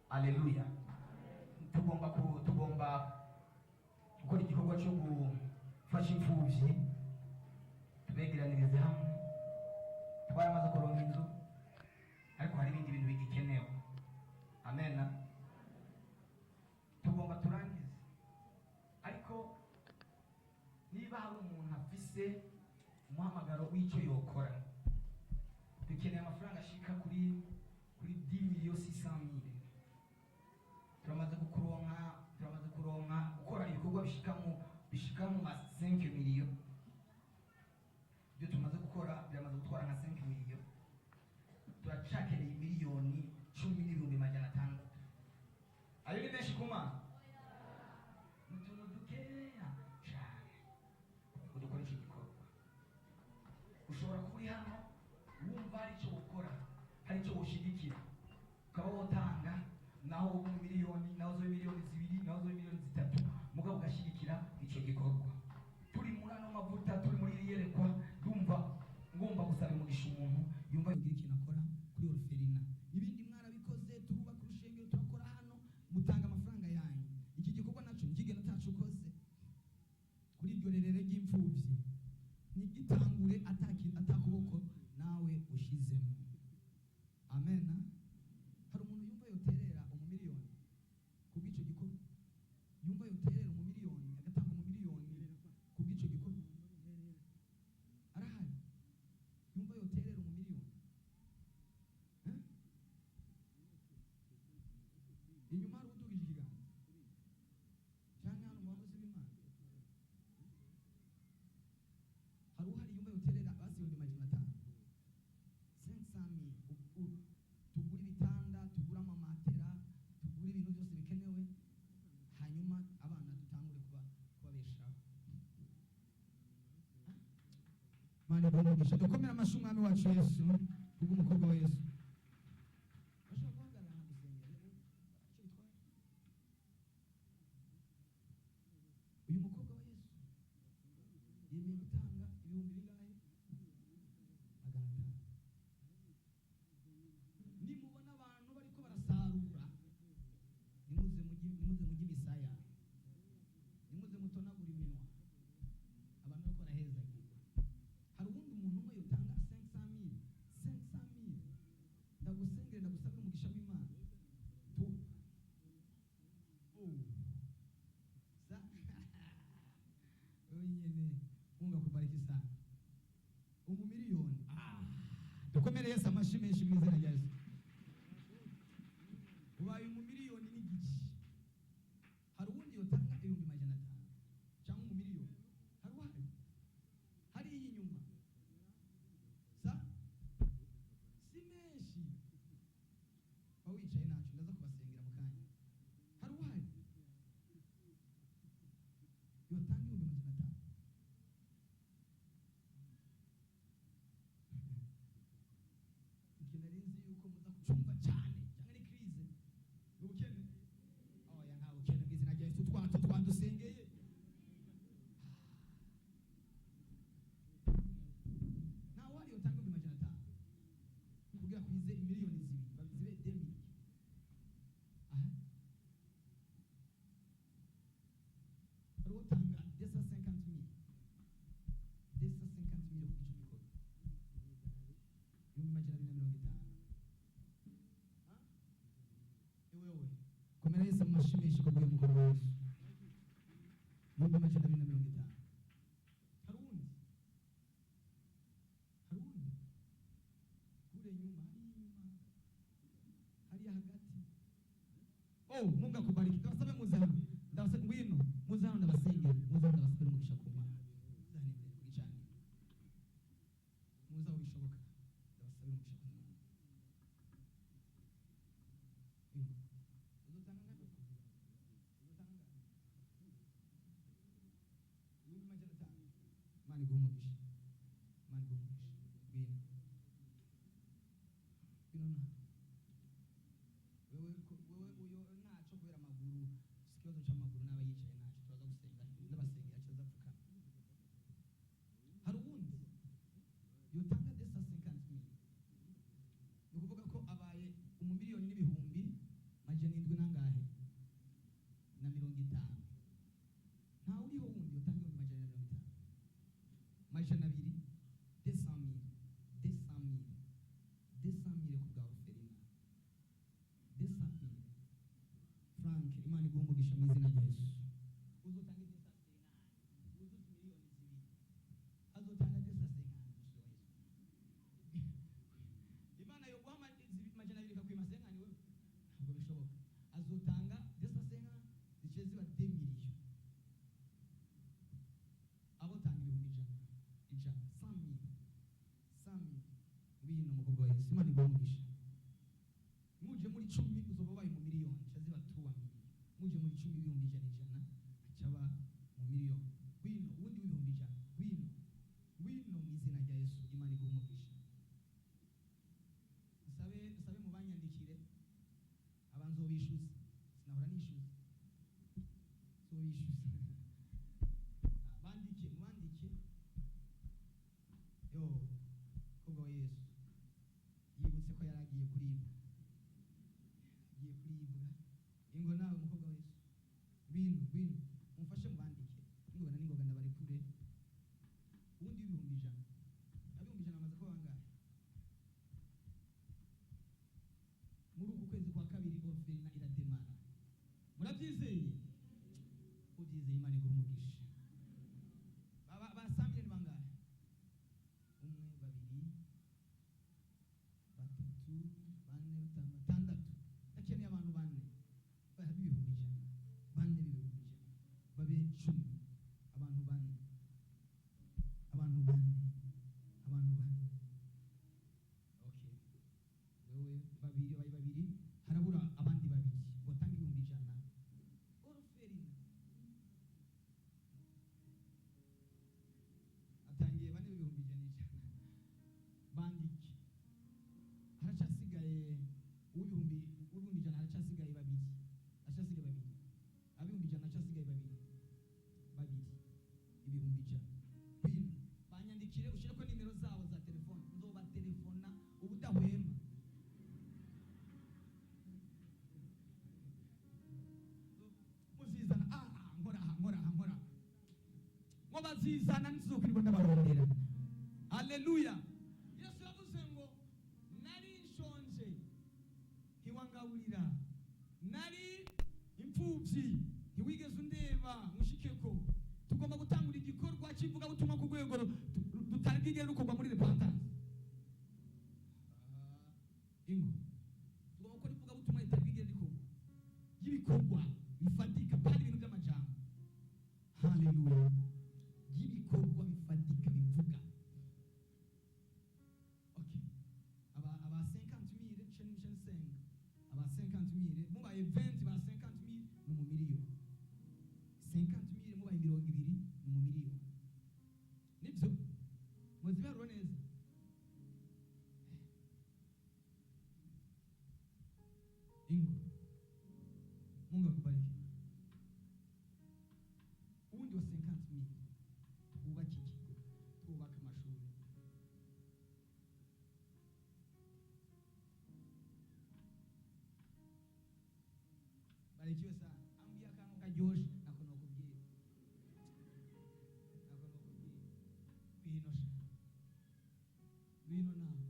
Haleluya. Tugomba gukora igikorwa cyo gufasha imfubyi, tubegeranirize hamwe. Twaramaze kuronka inzu ariko hari ibindi bintu bigikenewe. Amen. Tugomba turangize, ariko niba hari umuntu afise umuhamagaro w'icyo yokora, dukeneye amafaranga ashika kuri 10,600,000. turamaze kuronka gukora ibikorwa bishika mu 5 million. Ibyo tumaze gukora biramaze gutwara nka 5 million. Turacakeneye miliyoni 10,500,000. Ayo ni menshi kuma? Mutuntu dukeya cyane udukora iki gikorwa. Ushobora kuba uri hano wumva hari icyo ukora, hari icyo ushigikira, ukaba wotanga naho ubu miliyoni, naho zo miliyoni 2, naho zo miliyoni 3, mugabo ugashyigikira icyo gikorwa. Turi muri ano mavuta, turi muri yerekwa, ngomba gusaba umugisha umuntu yumva yogira ikintu akora kuri orferina. Ibindi mwarabikoze, turubaka urushengero, turakora hano, mutanga amafaranga yanyu. Iki gikorwa naco nikigena tacu ukoze kuri iryo rerere ry'imfubyi, nigitangure atakuboko nawe ushizemo. Amen. Hari umuntu yumva yoterera umumiliyoni kubw'icyo gikorwa, yumva yoterera umumiliyoni agatanga umumiliyoni kubw'icyo gikorwa. Arahari yumva yoterera umumiliyoni. Inyuma hari udugije ikiganza cyane hano mu bakozi b'Imana. Hari uhari yumva yoterera basi 500,000. 500,000. Tugura ibitanda, tugura amamatera, tugura ibintu byose bikenewe, hanyuma abana dutangure kubabeshaho. Mani bumugisha, dukomera amashyi umwami wacu Yesu kubw'umukobwa wa Yesu. Bashobora guhagarara hano dusengere. Uyu mukobwa wa Yesu yemeye gutanga ibihumbi bingahe? 500. Nimubona abantu bariko barasarura, nimuze mujye misaya, nimuze mutonagura iminwa, abantu bariko baraheza. Hari uwundi muntu umwe yotanga 500,000. Ndagusengere, ndagusabira umugisha w'Imana. Wenyene Mungu akubariki sana. Umumiliyoni. Dukomere Yesu amashyi menshi mu izina rya Yesu. mwicaye ntacyo ndaza kubasengera mu kanya. Hari uhari yotanga 1500. Ikintu nari nzi yuko muza kucumva cyane cyangwa ni crise ubukene. Oya nta bukene mu izina rya Yesu, twadusengeye. Nawe wari yotanga 1500 kugira kwize miliyoni zibiri babizibe 2000. Aha hari utanga 250,000 ku gice gikora 250. Ewewe komera Yesu amashimisha kwa buri mukoro wa Yesu 250. Hari undi kure nyuma hariya hagati. Mungu akubariki. Ndabasabe muze hano, ndabasabe ngwino muze hano ndabasengera, muze hano ndabasabira umugisha ku Mana. Zane imbere ku gicaniro muze aho bishoboka, ndabasabira umugisha ku Mana. Uzotanga ngapi? Uzotanga ngapi? 1500. Mana iguhe umugisha, Mana iguhe umugisha. Ngwino ngwino na wewe uyo ntaco kubera amaguru, ikibazo cy'amaguru n'aba yicaye ntaco, turaza gusenga ndabasengera cyo zapfukana. Hari uwundi yotanga 250,000, ni ukuvuga ko abaye 1,750,000 nangahe na 50. Nta uriho wundi yotanga 150,000. 200,000 200,000 ku bwa Ruferina. 200,000 franc. Imana iguhe umugisha mu izina rya Yesu. Uzotanga 250,000, uzuze miliyoni zibiri. Azotanga 250,000 Imana yo guhama 200,000 ikakwima 50 wewe ntabwo bishoboka. Azotanga 250,000 zice ziba 2 millions. Abotanga 100,000 100,000 ngwino mukobwa wa Yesu. Imana iguhe umugisha. Muje muri 10 uzoba baye mu miliyoni, chaziba 2 million. Muje muri 10 ibihumbi 100 acaba mu miliyoni. Ngwino ubundi ibihumbi 100. Ngwino mu izina rya Yesu. Imana iguhe umugisha. Sabe mu banyandikire abanzo bishuza, sinahora nishuza so bishuza. Bandike yo mukobwa wa Yesu yibutse ko yaragiye kuribwa, ingo nawe mukobwa wa Yesu. Ngwino mumfashe mubandike ningobana ningoga ndabari kure. Ubundi ibihumbi 100 amaze ko bangahe muri uku kwezi kwa kabiri. Orferina irademara, murabyizeye? Ubyizeye Imana iguhe umugisha. Basambire ni bangahe? 1 2 3 4 5 6 7 akeneye abantu 4 bahabi ibihumbi 100 babe 10 abantu 4 okay. Wewe babiri bayi babiri harabura abandi babiri botanga ibihumbi 100. Orferina atangiye 4 ibihumbi 100 bandiki. Haracasigaye ibihumbi 100 haracasigaye babiri, abihumbi 100 haracasigaye babiri ibihumbi 100. Ngwino banyandikire ushire ko nimero zabo za telefone, nzoba telefona ubudahwema. Muzizana nkora ngo bazizana nizokwirirwa n'abarondera. Haleluya. Yesu yavuze ngo nari nshonje ntiwangaburira, nari imfubyi ntiwigeze undeba mushikeko. Tugomba gutangura igikorwa kivuga butumwa ku rwego rutarigeze rukorwa muri repentance. Ingo tugomba gukora ivuga butumwa ritarigeze rikorwa, y'ibikorwa bifatika kandi ibintu by'amajambo. Haleluya. Y'ibikorwa bifatika bivuga. Okay, aba 50,000 aba 50,000 Mungu akubariki. Ubundi wa 50,000 twubake ikigo, twubake amashuri. Barikiwe sana. Ambia akantu karyoshe nako nokubwira. Bino sha. Bino nawe.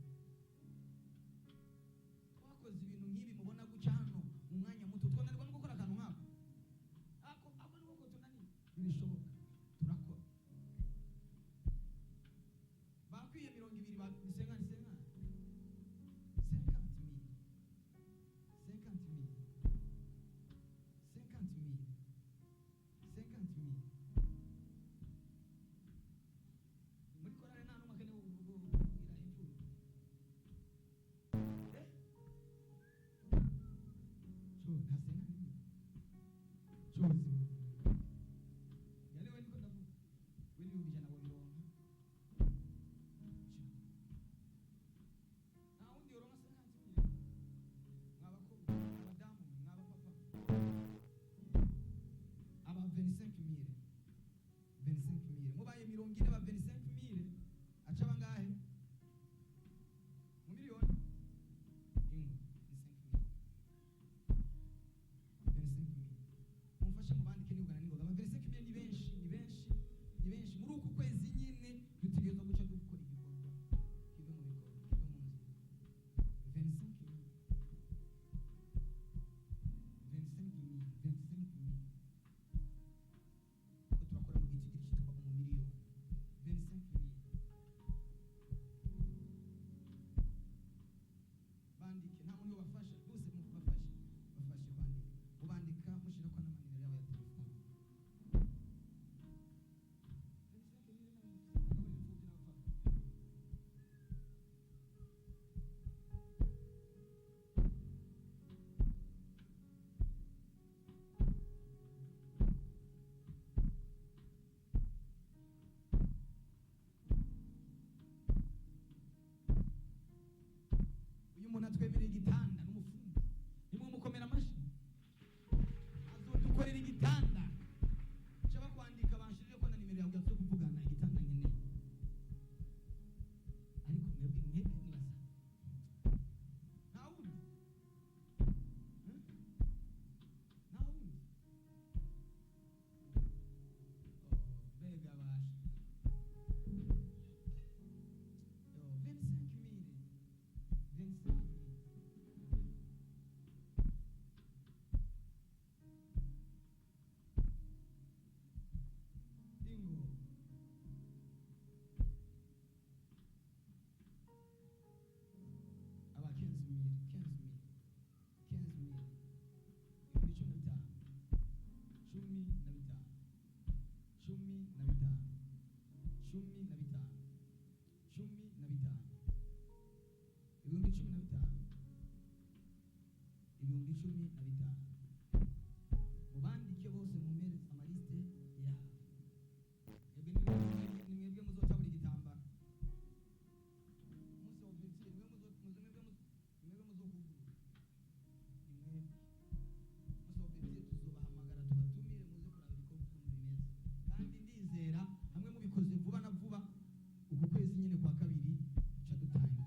Twakoze ibintu nk'ibi mubona guca hano mu mwanya muto, twananirwa no gukora akantu nkako. Ako ni uko tunani birishoboka turakora. Bakwiye 200 ba nisenga 50,000 muri korale nta numwe akene irahimpfuru cyo ntasenga nini cyozi yale we niko ndavuga we ni ubijana bo bironka na undi yoronka 50,000 mwabakobwa abadamu mwabapapa aba 25,000 mubaye 40 ba 25,000 aca bangahe mu miliyoni ingo ni 25,000 mumfashe mubandike nibugana ningoga aba 25,000 ni benshi muri uku kwezi nyine dutegerezwa guca dukora igikorwa kive mu bikorwa kive mu nzira 25,000 ko turakora mu gitigiri cyitwa umumiliyoni 25,000 bandike nta muntu ubafasha bose mubafashe kwandika mubandika mushira ko n'amanimero yabo ya telefone. Uyu muntu atwemereye igitanda n'umufundi nimwe mukomera amashi azodukorera igitanda cyaba kwandika banshirije ko na nimero yawe gatso kuvugana igitanda nyene ariko mwebwe nibaza nta wundi bega basha 25,000 Dingo. Aba 15,000 ibihumbi 15,000 mubandike bose mumereze amaliste yabo. Ni mwebwe muzotabura igitambara umunsi wa veritiye mwebwe muzokugura ni mwebwe umunsi wa veritiye tuzobahamagara tubatumire muze kuraba ibikorwa ukuntu bimeze kandi ndizera hamwe mubikoze vuba na vuba uku kwezi nyine kwa kabiri ca dutanga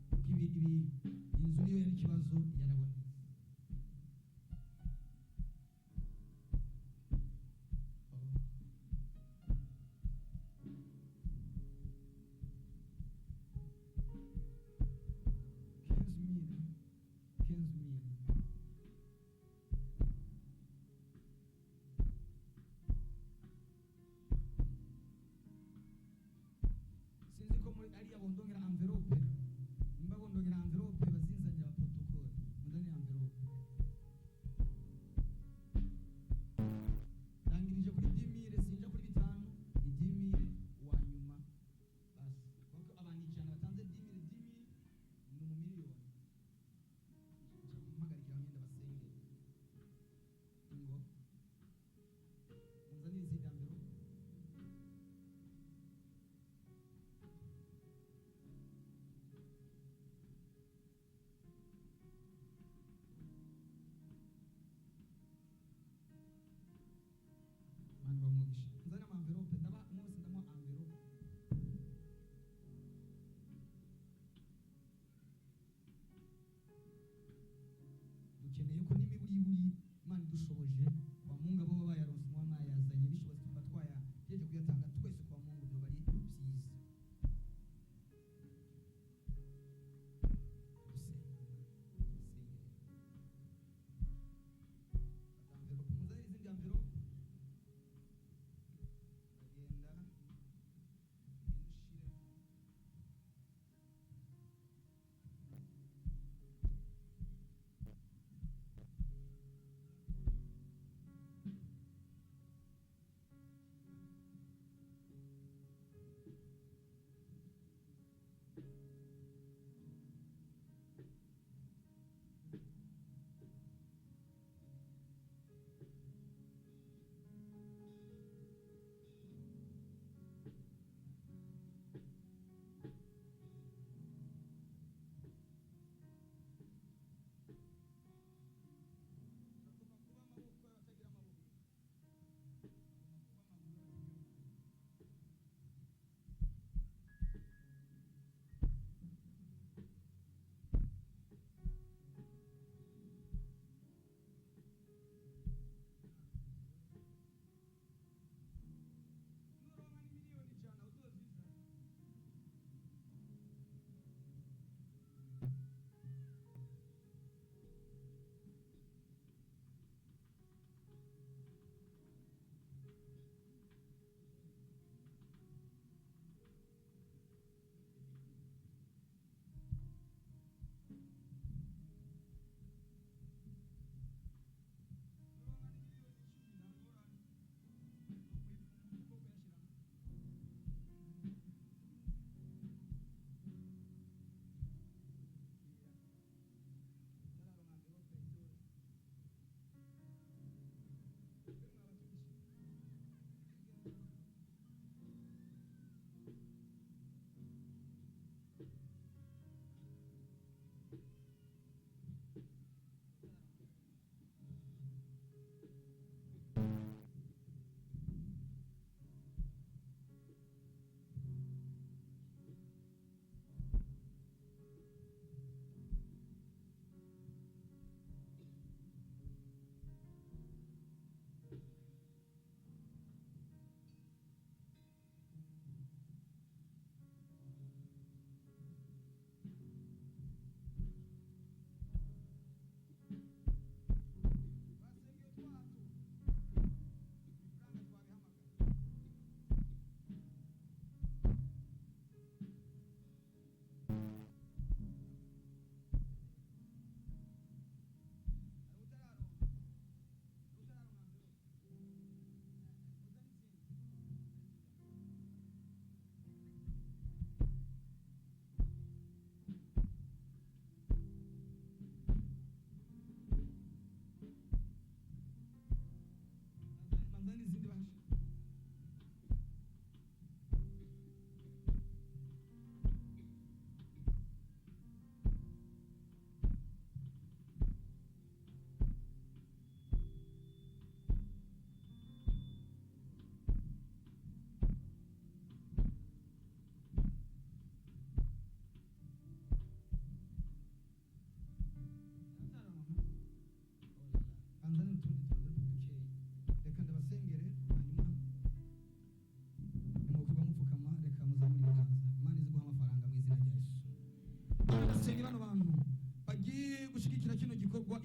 kuko inzu niyo yari ikibazo yarabonetse. Sinzi ko muri ariya bondongera envelope nimba bondongera envelope bazinzanira protocole mundani envelope rangirije kuri 10,000 sinja kuri 5 10,000 wa nyuma basi kuko abantu 100 batanze 10,000 ni mu miliyoni mpagarikira myenda basenge ngo munzanire izindi envelope envelope ndaba umunsi ndamo envelope dukeneye ko n'imiburiburi Imana idushoboje kwa Mungu abo bayaronse mwayazanye bishoboze tuba twayageje kuyatanga twese kwa Mungu byo bari byiza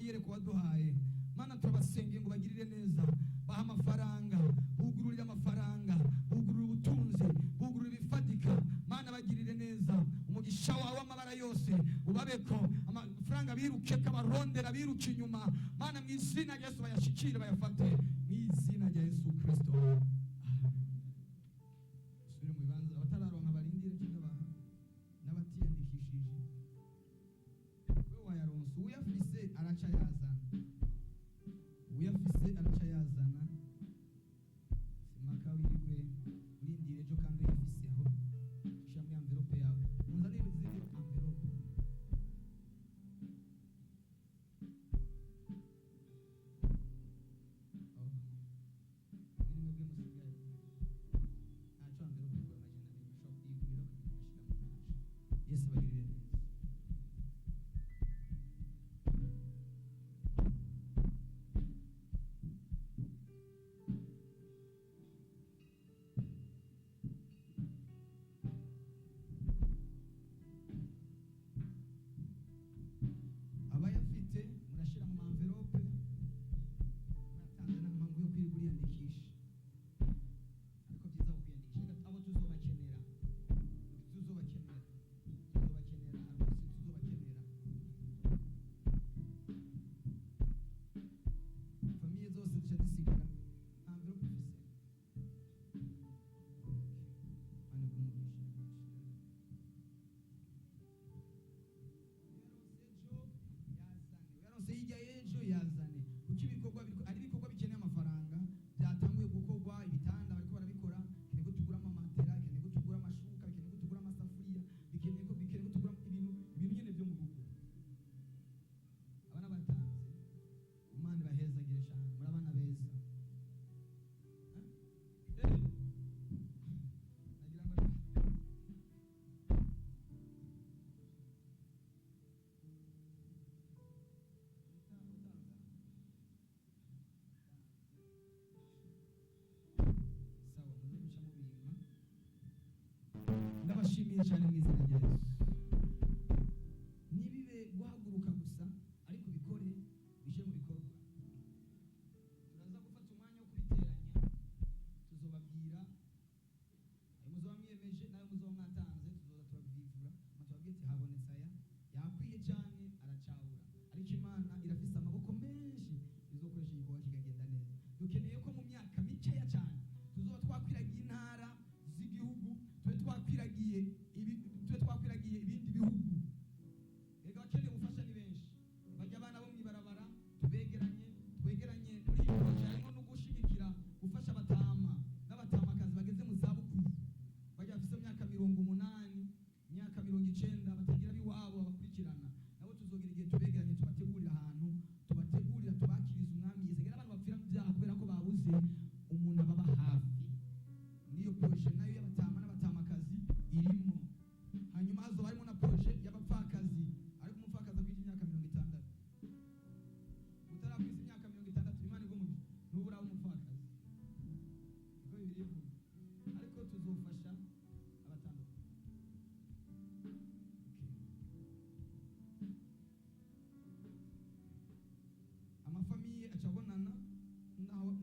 iyereko waduhaye Mana turabasengeye ngo bagirire neza baha amafaranga bugururira amafaranga bugurura ubutunzi bugurura ibifatika Mana bagirire neza umugisha wawe amabara yose ubabeko amafaranga biruke kabarondera biruke inyuma Mana mu izina rya Yesu bayashikire bayafate mu izina rya Yesu Kristo sure mu bibanza abatararonka barindire cyangwa n'abatiyandikishije we wayaronse uyafise araca yazana uyafise araca yazana simaka wirwe urindire ejo kandi uyafise aho shamwe envelope yawe munzanire izindi envelope mwini mwebwe turagushimiye cyane mu izina rya Yesu. Nibibe guhaguruka gusa ariko bikore bishe mu bikorwa. Turaza gufata umwanya wo kubiteranya, tuzobabwira ayo muzoba mwiyemeje nayo muzoba mwatanze, tuzoza turabyivura matubabwiye ati habonetse aya yakwiye cyane aracabura, ariko Imana irafise amaboko menshi izokoresha igikorwa kikagenda neza. Dukeneye ko mu myaka mikeya cyane tuzoba twakwiragiye intara z'igihugu, tube twakwiragiye ibindi bihugu. Ega bakeneye gufasha ni benshi, bajya abana bo mwibarabara tubegeranye twegeranye. Muri iyi proje harimo no gushigikira gufasha abatama n'abatamakazi bageze mu zabukuru, bajya bafise imyaka 80 imyaka 90 batagira biwabo babakurikirana. Nabo tuzogera igihe tubegeranye tubategurira ahantu, tubategurira tubakiriza umwami Yesu. Ega abantu bapfira mu byaha kubera ko babuze umuntu ababa hafi. Niyo proje nayo y'abatama n'abatamakazi irimo. Hanyuma hazoba harimo na proje y'abapfakazi, ariko umupfakazi akwije imyaka 60. Utarakwiza imyaka 60 Imana igomuje n'ubura umupfakazi. Niko birivuga. Ariko tuzofasha abatandukanye. Amafamiye acabonana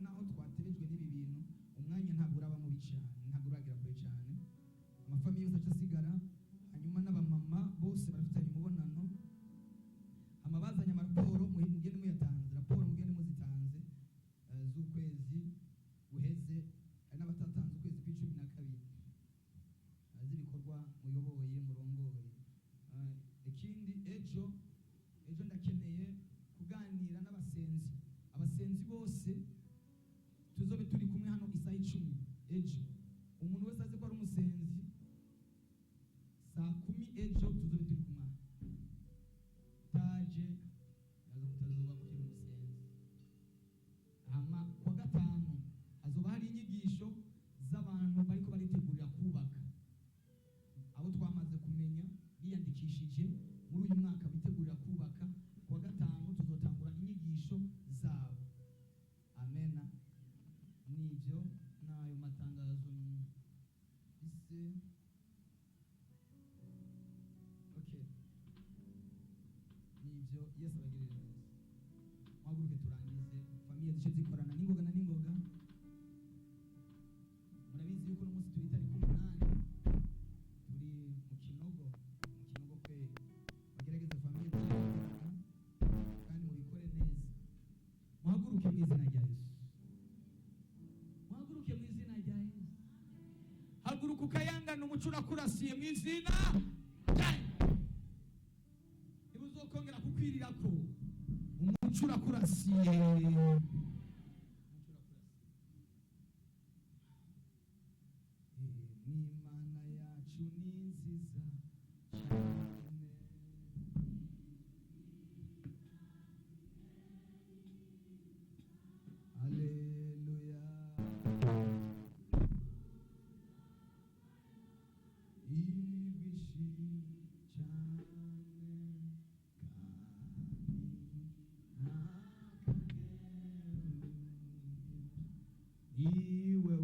naho twaterejwe n'ibi bintu, umwanya ntabwo uraba mubi cyane, ntabwo uragira kure cyane. Amafamiye yose acasigara, hanyuma n'abamama bose barafitanye umubonano. Amabazanya amaraporo mugende muyatanze, raporo mugende muzitanze z'ukwezi guheze, hari n'abatatanze ukwezi kwa 12 z'ibikorwa muyoboye murongoye. Ikindi ejo ndakeneye kuganira n'abasenzi, abasenzi bose tuzobe turi kumwe hano isaha 10 ejo. Umuntu wese azi ko ari umusenzi saa 10 ejo tuzobe turi kumwe. Taje yazo kutazoba kukiri umusenzi. Hama kwa gatanu hazoba hari inyigisho z'abantu bariko baritegurira kubaka, abo twamaze kumenya biyandikishije muri uyu mwaka bitegurira kubaka. Kwa gatanu tuzotangura inyigisho zabo. Amena. Nivyo nayo matangazo ise. Okay. Nivyo Yesu abagirire neza. Mwaguruke turangize. Famiye zice zikorana n'ingoga na n'ingoga. Murabizi yuko n'umunsi turi tariki 8 turi mu Kinogo kwe. Bagerageze famiye zikorana kandi mubikore neza. Muhaguruke mu izina rya Yesu. Muhaguruke mu izina rya Yesu. Haguruka ukayangana umuco urakurasiye mu izina rya Yesu. Ntibuzokongera kukwirirako umuco urakurasiye. Imana yacu ni nziza cyane. Haleluya. Ibishi cyane kandi nakagera. Iwe